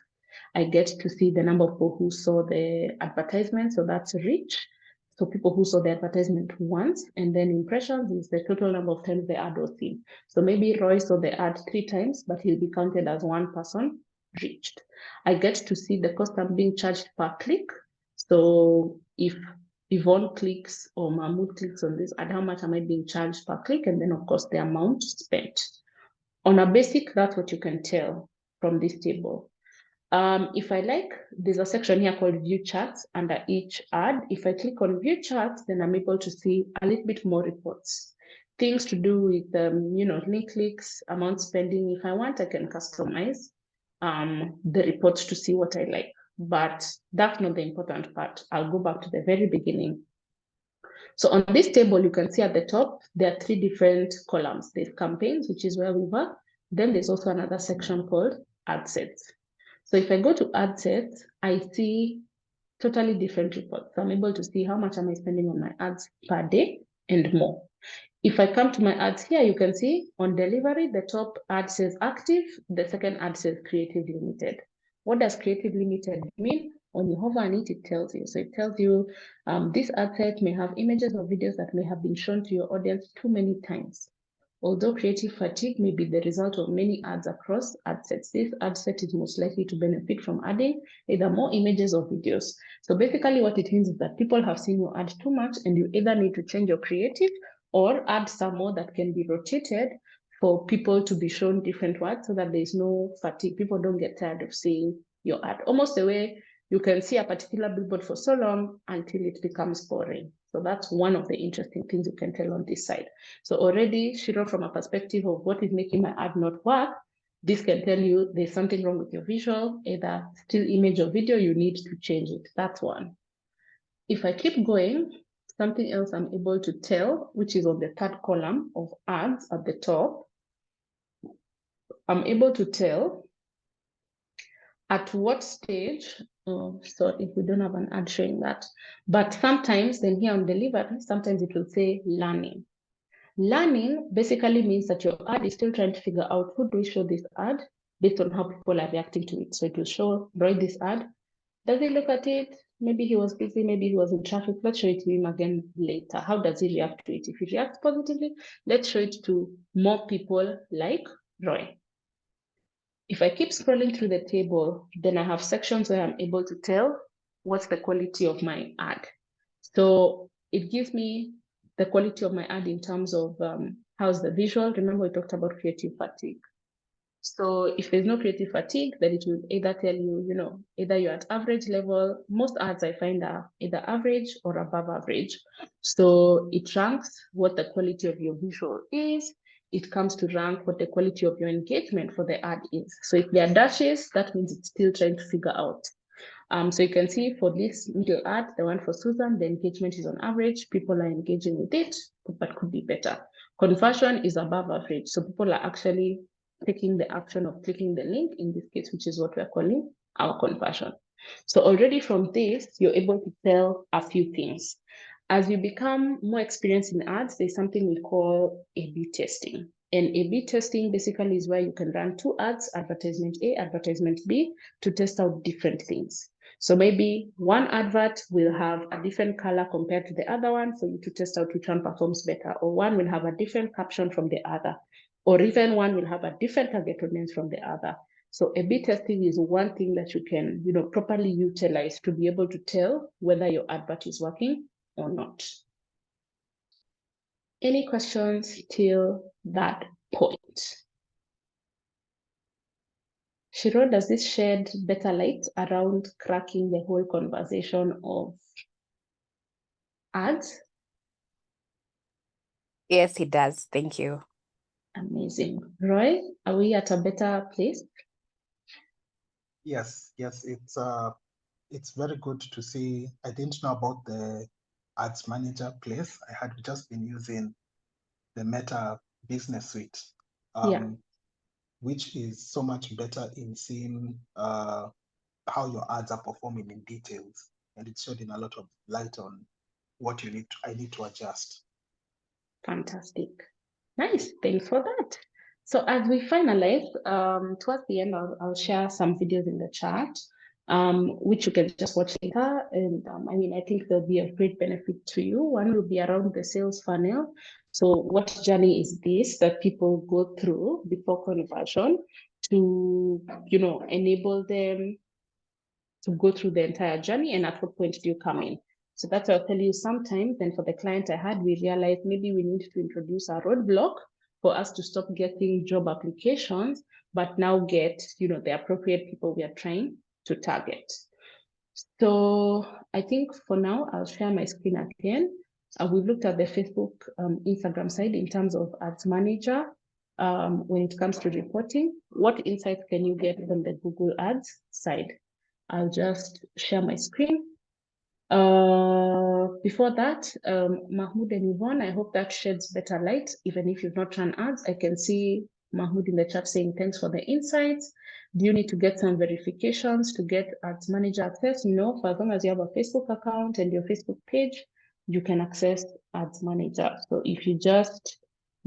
I get to see the number of people who saw the advertisement, so that's reach. So people who saw the advertisement once, and then impressions is the total number of times the ad was seen. So maybe Roy saw the ad 3 times, but he'll be counted as one person reached. I get to see the cost I'm being charged per click. So if Yvonne clicks or Mahmoud clicks on this ad, how much am I being charged per click? And then of course the amount spent. On a basic, that's what you can tell from this table. If I like, there's a section here called view charts under each ad. If I click on view charts, then I'm able to see a little bit more reports. Things to do with, link clicks, amount spending. If I want, I can customize the reports to see what I like. But that's not the important part. I'll go back to the very beginning. So on this table, you can see at the top, there are 3 different columns. There's campaigns, which is where we were. Then there's also another section called ad sets. So if I go to ad sets, I see totally different reports. So I'm able to see how much am I spending on my ads per day and more. If I come to my ads here, you can see on delivery, the top ad says active, the second ad says creative limited. What does creative limited mean? When you hover on it, it tells you. So it tells you this ad set may have images or videos that may have been shown to your audience too many times. Although creative fatigue may be the result of many ads across ad sets, this ad set is most likely to benefit from adding either more images or videos. So basically what it means is that people have seen your ad too much and you either need to change your creative or add some more that can be rotated for people to be shown different words so that there's no fatigue. People don't get tired of seeing your ad. Almost the way you can see a particular billboard for so long until it becomes boring. So that's one of the interesting things you can tell on this side. So already, Shiro, from a perspective of what is making my ad not work, this can tell you there's something wrong with your visual, either still image or video, you need to change it. That's one. If I keep going, something else I'm able to tell, which is on the 3rd column of ads at the top, I'm able to tell at what stage, so if we don't have an ad showing that, but sometimes then here on delivery, sometimes it will say learning. Learning basically means that your ad is still trying to figure out who do we show this ad, based on how people are reacting to it. So it will show Roy this ad. Does he look at it? Maybe he was busy, maybe he was in traffic. Let's show it to him again later. How does he react to it? If he reacts positively, let's show it to more people like Roy. If I keep scrolling through the table, then I have sections where I'm able to tell what's the quality of my ad. So it gives me the quality of my ad in terms of how's the visual. Remember, we talked about creative fatigue. So if there's no creative fatigue, then it will either tell you, either you're at average level. Most ads I find are either average or above average. So it ranks what the quality of your visual is. It comes to rank what the quality of your engagement for the ad is. So if there are dashes, that means it's still trying to figure out. So you can see for this middle ad, the one for Susan, the engagement is on average. People are engaging with it, but could be better. Conversion is above average. So people are actually taking the action of clicking the link in this case, which is what we're calling our conversion. So already from this, you're able to tell a few things. As you become more experienced in ads, there's something we call A/B testing. And A/B testing basically is where you can run two ads, advertisement A, advertisement B, to test out different things. So maybe one advert will have a different color compared to the other one for you to test out which one performs better, or one will have a different caption from the other, or even one will have a different target audience from the other. So A/B testing is one thing that you can, properly utilize to be able to tell whether your advert is working or not. Any questions till that point? Shiro, does this shed better light around cracking the whole conversation of ads? Yes, it does. Thank you. Amazing. Roy, are we at a better place? Yes, it's very good to see. I didn't know about the ads manager place. I had just been using the Meta Business Suite, which is so much better in seeing how your ads are performing in details, and it's shedding a lot of light on what I need to adjust. Fantastic. Nice. Thanks for that. So as we finalize, towards the end, I'll share some videos in the chat, which you can just watch later. And I think there'll be a great benefit to you. One will be around the sales funnel. So what journey is this that people go through before conversion to, enable them to go through the entire journey, and at what point do you come in? So that's what I'll tell you sometimes. Then for the client I had, we realized maybe we need to introduce a roadblock for us to stop getting job applications, but now get, the appropriate people we are trying to target. So I think for now, I'll share my screen again. We've looked at the Facebook, Instagram side in terms of ads manager. When it comes to reporting, what insights can you get from the Google Ads side? I'll just share my screen. Before that, Mahmoud and Yvonne, I hope that sheds better light. Even if you've not run ads, I can see Mahmoud in the chat saying, thanks for the insights. Do you need to get some verifications to get ads manager access? No, for as long as you have a Facebook account and your Facebook page, you can access ads manager. So if you just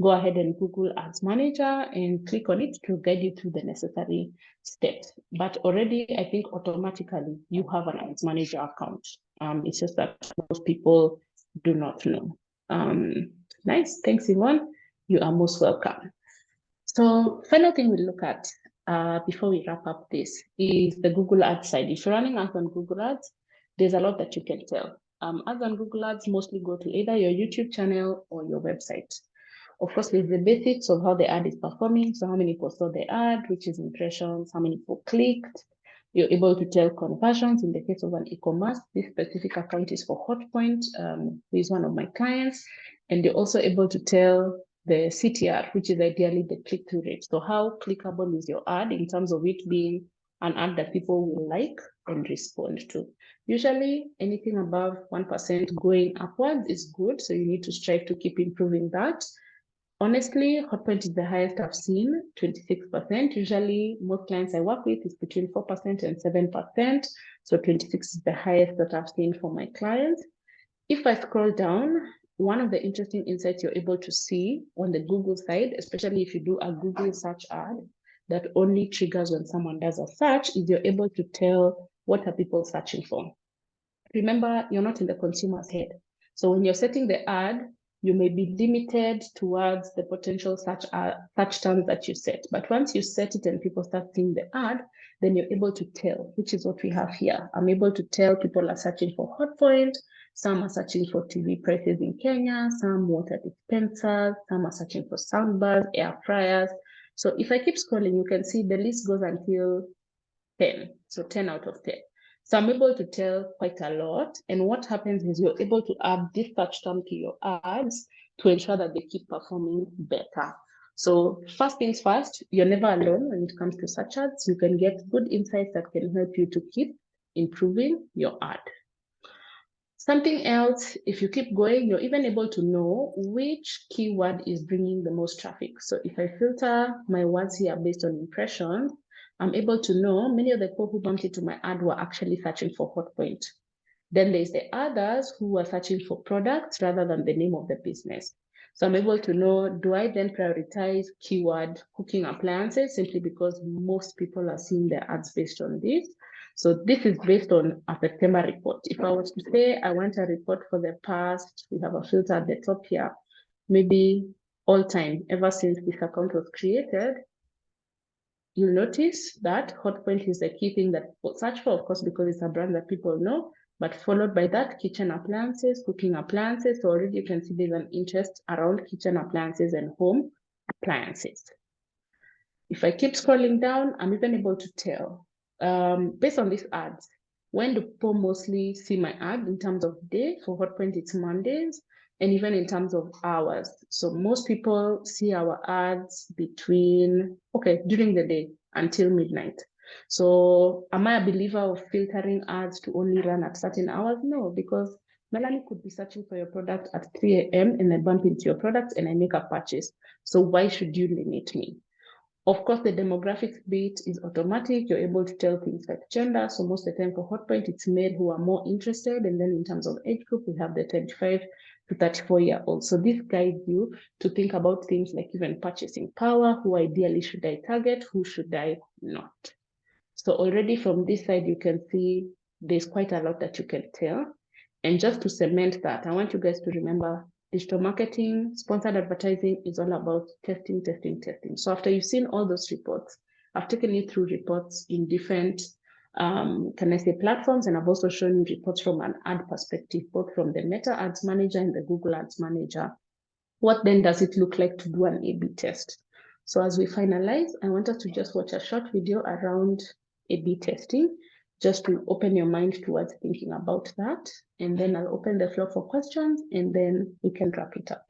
go ahead and Google ads manager and click on it to guide you through the necessary steps. But already, I think automatically you have an ads manager account. It's just that most people do not know. Nice, thanks Yvonne. You are most welcome. So final thing we look at before we wrap up this is the Google Ads side. If you're running ads on Google Ads, there's a lot that you can tell. Ads on Google Ads mostly go to either your YouTube channel or your website. Of course, there's the basics of how the ad is performing. So how many people saw the ad, which is impressions, how many people clicked. You're able to tell conversions. In the case of an e-commerce, this specific account is for Hotpoint, who is one of my clients. And you're also able to tell the CTR, which is ideally the click-through rate. So how clickable is your ad in terms of it being an ad that people will like and respond to. Usually anything above 1% going upwards is good. So you need to strive to keep improving that. Honestly, Hotpoint is the highest I've seen, 26%. Usually, most clients I work with is between 4% and 7%. So 26 is the highest that I've seen for my clients. If I scroll down, one of the interesting insights you're able to see on the Google side, especially if you do a Google search ad, that only triggers when someone does a search is you're able to tell what are people searching for. Remember, you're not in the consumer's head. So when you're setting the ad, you may be limited towards the potential search terms that you set. But once you set it and people start seeing the ad, then you're able to tell, which is what we have here. I'm able to tell people are searching for Hotpoint, some are searching for TV prices in Kenya, some water dispensers, some are searching for soundbars, air fryers. So if I keep scrolling, you can see the list goes until 10, so 10 out of 10. So I'm able to tell quite a lot. And what happens is you're able to add this search term to your ads to ensure that they keep performing better. So first things first, you're never alone when it comes to search ads. You can get good insights that can help you to keep improving your ad. Something else, if you keep going, you're even able to know which keyword is bringing the most traffic. So if I filter my words here based on impressions, I'm able to know many of the people who bumped into my ad were actually searching for Hotpoint. Then there's the others who were searching for products rather than the name of the business. So I'm able to know, do I then prioritize keyword cooking appliances simply because most people are seeing their ads based on this? So this is based on a September report. If I was to say I want a report for the past, we have a filter at the top here, maybe all time, ever since this account was created, you'll notice that Hotpoint is the key thing that people search for, of course, because it's a brand that people know, but followed by that, kitchen appliances, cooking appliances. So already you can see there's an interest around kitchen appliances and home appliances. If I keep scrolling down, I'm even able to tell, based on these ads, when do people mostly see my ad in terms of day? For Hotpoint, it's Mondays, and even in terms of hours. So most people see our ads during the day until midnight. So am I a believer of filtering ads to only run at certain hours? No, because Melanie could be searching for your product at 3 a.m. and I bump into your product and I make a purchase. So why should you limit me? Of course, the demographics bit is automatic. You're able to tell things like gender. So most of the time for Hotpoint, it's male who are more interested. And then in terms of age group, we have the 25 to 34-year-olds. So this guides you to think about things like even purchasing power. Who ideally should I target? Who should I not? So already from this side, you can see there's quite a lot that you can tell. And just to cement that, I want you guys to remember digital marketing, sponsored advertising is all about testing, testing, testing. So after you've seen all those reports, I've taken you through reports in different, platforms, and I've also shown you reports from an ad perspective, both from the Meta Ads Manager and the Google Ads Manager. What then does it look like to do an A/B test? So as we finalize, I want us to just watch a short video around A/B testing, just to open your mind towards thinking about that. And then I'll open the floor for questions and then we can wrap it up.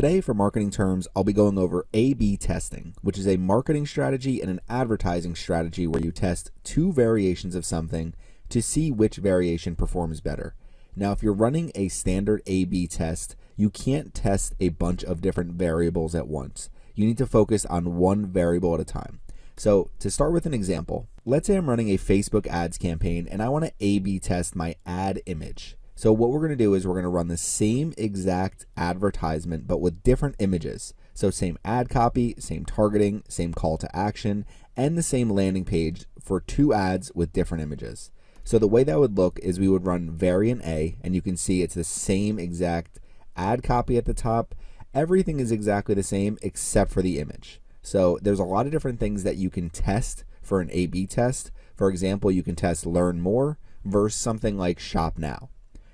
Today, for marketing terms, I'll be going over A/B testing, which is a marketing strategy and an advertising strategy where you test two variations of something to see which variation performs better. Now, if you're running a standard A/B test, you can't test a bunch of different variables at once. You need to focus on one variable at a time. So to start with an example, let's say I'm running a Facebook ads campaign and I want to A/B test my ad image. So what we're going to do is we're going to run the same exact advertisement, but with different images. So same ad copy, same targeting, same call to action, and the same landing page for two ads with different images. So the way that would look is we would run variant A, and you can see it's the same exact ad copy at the top. Everything is exactly the same except for the image. So there's a lot of different things that you can test for an A/B test. For example, you can test learn more versus something like shop now.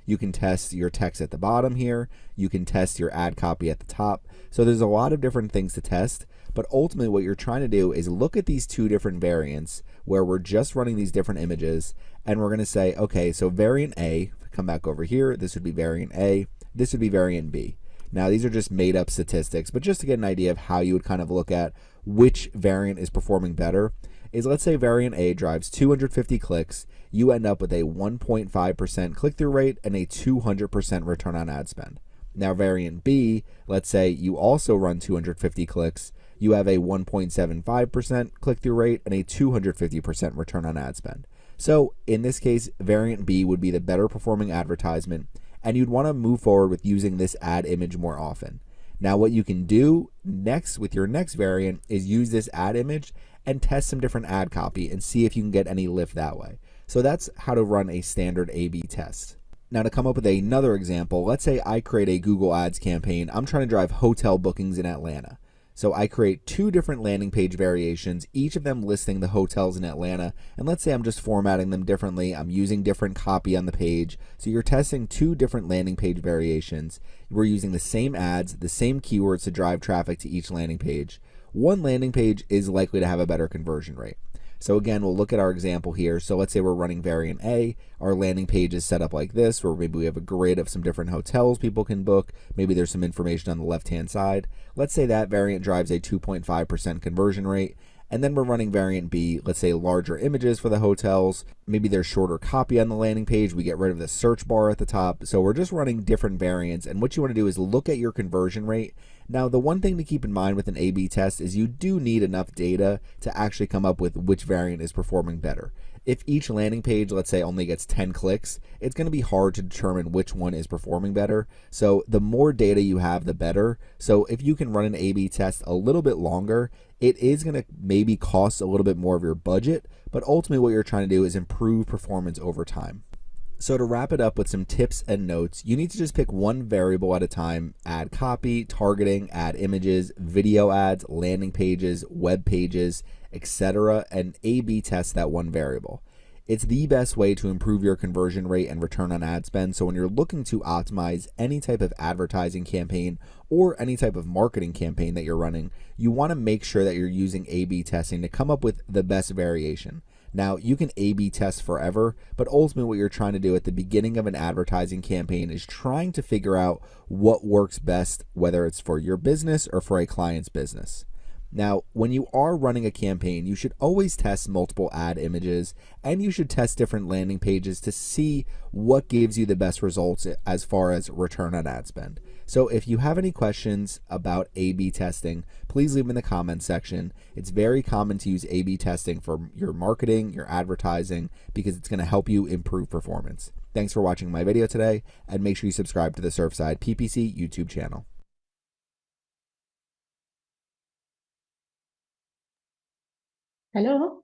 You can test your text at the bottom here. You can test your ad copy at the top. So there's a lot of different things to test, but ultimately what you're trying to do is look at these two different variants where we're just running these different images, and we're going to say, okay, so variant A, come back over here, this would be variant A, this would be variant B. Now these are just made up statistics, but just to get an idea of how you would kind of look at which variant is performing better, is let's say variant A drives 250 clicks, you end up with a 1.5% click-through rate and a 200% return on ad spend. Now variant B, let's say you also run 250 clicks, you have a 1.75% click-through rate and a 250% return on ad spend. So in this case, variant B would be the better performing advertisement, and you'd want to move forward with using this ad image more often. Now, what you can do next with your next variant is use this ad image and test some different ad copy and see if you can get any lift that way. So that's how to run a standard A/B test. Now, to come up with another example, let's say I create a Google Ads campaign. I'm trying to drive hotel bookings in Atlanta. So I create two different landing page variations, each of them listing the hotels in Atlanta. And let's say I'm just formatting them differently. I'm using different copy on the page. So you're testing two different landing page variations. We're using the same ads, the same keywords to drive traffic to each landing page. One landing page is likely to have a better conversion rate. So again, we'll look at our example here. So let's say we're running variant A. Our landing page is set up like this, where maybe we have a grid of some different hotels people can book. Maybe there's some information on the left-hand side. Let's say that variant drives a 2.5% conversion rate. And then we're running variant B, let's say larger images for the hotels. Maybe there's shorter copy on the landing page. We get rid of the search bar at the top. So we're just running different variants. And what you want to do is look at your conversion rate. Now, the one thing to keep in mind with an A/B test is you do need enough data to actually come up with which variant is performing better. If each landing page, let's say, only gets 10 clicks, it's going to be hard to determine which one is performing better. So the more data you have, the better. So if you can run an A/B test a little bit longer, it is going to maybe cost a little bit more of your budget, but ultimately what you're trying to do is improve performance over time. So to wrap it up with some tips and notes, you need to just pick one variable at a time: ad copy, targeting, ad images, video ads, landing pages, web pages, etc., and A/B test that one variable. It's the best way to improve your conversion rate and return on ad spend. So when you're looking to optimize any type of advertising campaign or any type of marketing campaign that you're running, you want to make sure that you're using A/B testing to come up with the best variation. Now, you can A/B test forever, but ultimately what you're trying to do at the beginning of an advertising campaign is trying to figure out what works best, whether it's for your business or for a client's business. Now, when you are running a campaign, you should always test multiple ad images, and you should test different landing pages to see what gives you the best results as far as return on ad spend. So if you have any questions about A/B testing, please leave them in the comments section. It's very common to use A/B testing for your marketing, your advertising, because it's going to help you improve performance. Thanks for watching my video today, and make sure you subscribe to the Surfside PPC YouTube channel. Hello?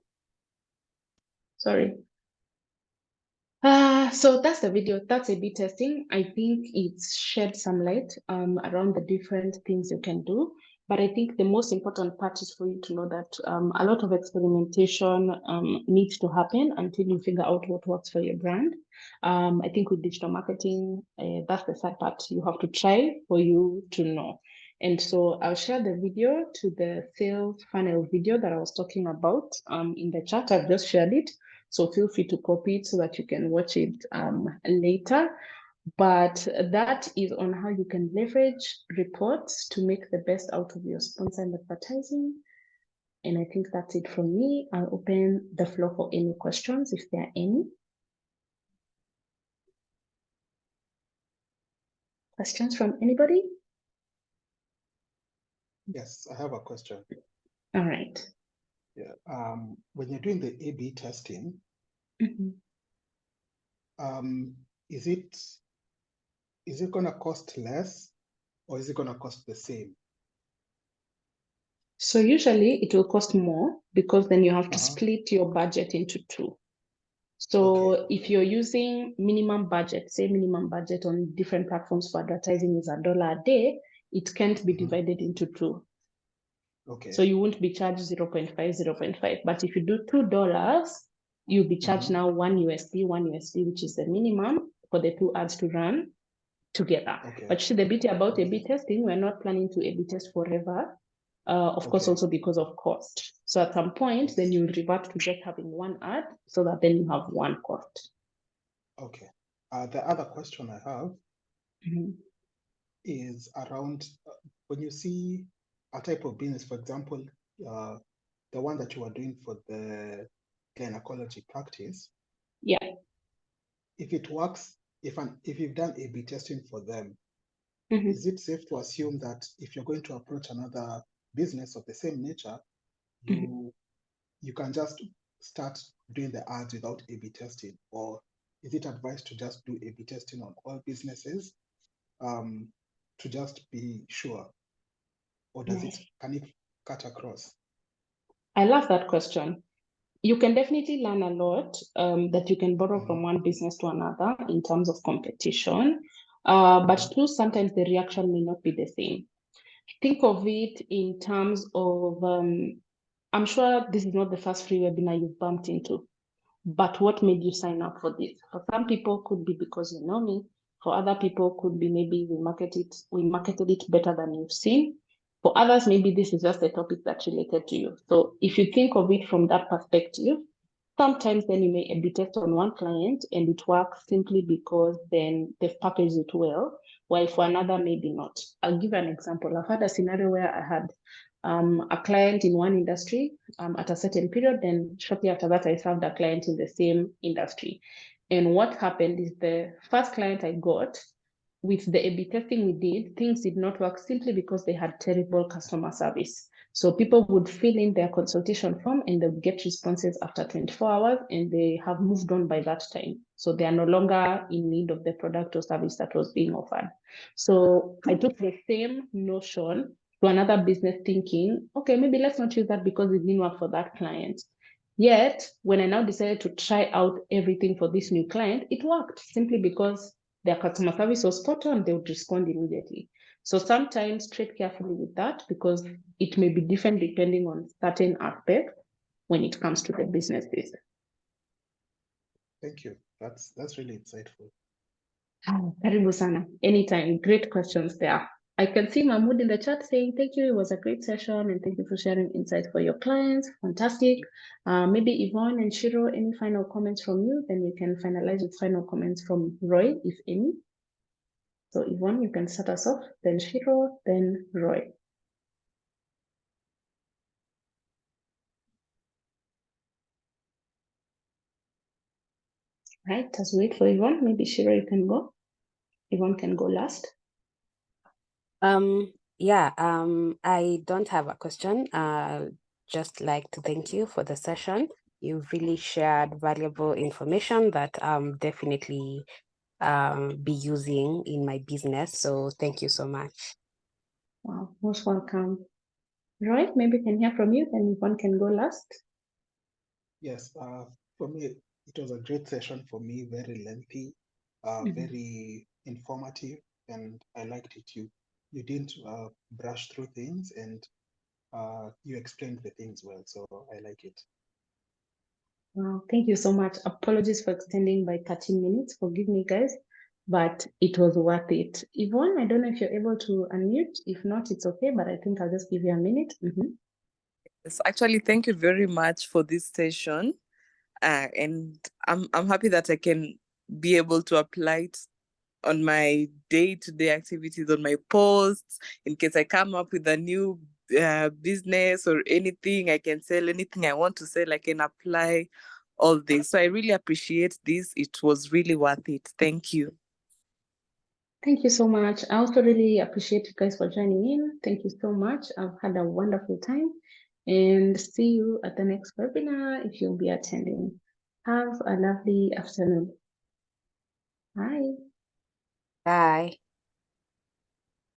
Sorry. So that's the video. That's A/B testing. I think it's shed some light around the different things you can do. But I think the most important part is for you to know that a lot of experimentation needs to happen until you figure out what works for your brand. I think with digital marketing, that's the sad part. You have to try for you to know. And so I'll share the video to the sales funnel video that I was talking about in the chat. I've just shared it. So feel free to copy it so that you can watch it later. But that is on how you can leverage reports to make the best out of your sponsor and advertising. And I think that's it from me. I'll open the floor for any questions if there are any. Questions from anybody? Yes, I have a question. All right. Yeah. When you're doing the A/B testing, Mhm. is it gonna cost less or is it gonna cost the same? So usually it will cost more because then you have to Uh-huh. split your budget into two. So Okay. if you're using minimum budget, say minimum budget on different platforms for advertising is $1 a day, it can't be Mhm. divided into two. Okay. So you won't be charged 0.5, 0.5. But if you do $2, you'll be charged Mhm. now one USD, which is the minimum for the two ads to run together. Okay. But the beauty about Okay. A/B testing, we're not planning to A/B test forever. Of course, Okay. also because of cost. So at some point, then you'll revert to just having one ad so that then you have one cost. Okay. The other question I have Mhm. is around when you see a type of business, for example, the one that you are doing for the gynecology practice. Yeah. If it works, if you've done A/B testing for them, Mhm. is it safe to assume that if you're going to approach another business of the same nature, you can just start doing the ads without A/B testing, or is it advised to just do A/B testing on all businesses to just be sure, or does it can it cut across? I love that question. You can definitely learn a lot that you can borrow from one business to another in terms of competition, but too, sometimes the reaction may not be the same. Think of it in terms of, I'm sure this is not the first free webinar you've bumped into, but what made you sign up for this? For some people could be because you know me. For other people could be maybe we marketed it better than you've seen. For others, maybe this is just a topic that's related to you. So if you think of it from that perspective, sometimes then you may A/B test on one client and it works simply because then they've packaged it well, while for another, maybe not. I'll give an example. I've had a scenario where I had a client in one industry at a certain period, then shortly after that, I served a client in the same industry. And what happened is the first client I got, with the A/B testing we did, things did not work simply because they had terrible customer service. So people would fill in their consultation form and they would get responses after 24 hours and they have moved on by that time. So they are no longer in need of the product or service that was being offered. So I took the same notion to another business thinking, okay, maybe let's not use that because it didn't work for that client. Yet, when I now decided to try out everything for this new client, it worked simply because their customer service was spot on, they would respond immediately. So sometimes tread carefully with that because it may be different depending on certain aspects when it comes to the businesses. Thank you. That's really insightful. Karibu sana. Anytime. Great questions there. I can see Mahmoud in the chat saying, thank you, it was a great session and thank you for sharing insights for your clients. Fantastic. Maybe Yvonne and Shiro, any final comments from you? Then we can finalize with final comments from Roy, if any. So Yvonne, you can start us off, then Shiro, then Roy. Right, let's wait for Yvonne. Maybe Shiro, you can go. Yvonne can go last. I don't have a question. Just like to thank you for the session. You've really shared valuable information that definitely be using in my business. So thank you so much. Wow, most welcome. Roy, maybe we can hear from you, then Yvonne can go last. Yes, for me, it was a great session for me, very lengthy, very informative, and I liked it. You didn't brush through things and you explained the things well, so I like it. Wow, thank you so much. Apologies for extending by 13 minutes. Forgive me, guys, but it was worth it. Yvonne, I don't know if you're able to unmute. If not, it's okay, but I think I'll just give you a minute. Yes, actually, thank you very much for this session. And I'm happy that I can be able to apply it on my day-to-day activities, on my posts, in case I come up with a new business or anything, I can sell anything I want to sell, I can apply all this. So I really appreciate this. It was really worth it. Thank you. Thank you so much. I also really appreciate you guys for joining in. Thank you so much. I've had a wonderful time and see you at the next webinar if you'll be attending. Have a lovely afternoon. Bye. Bye.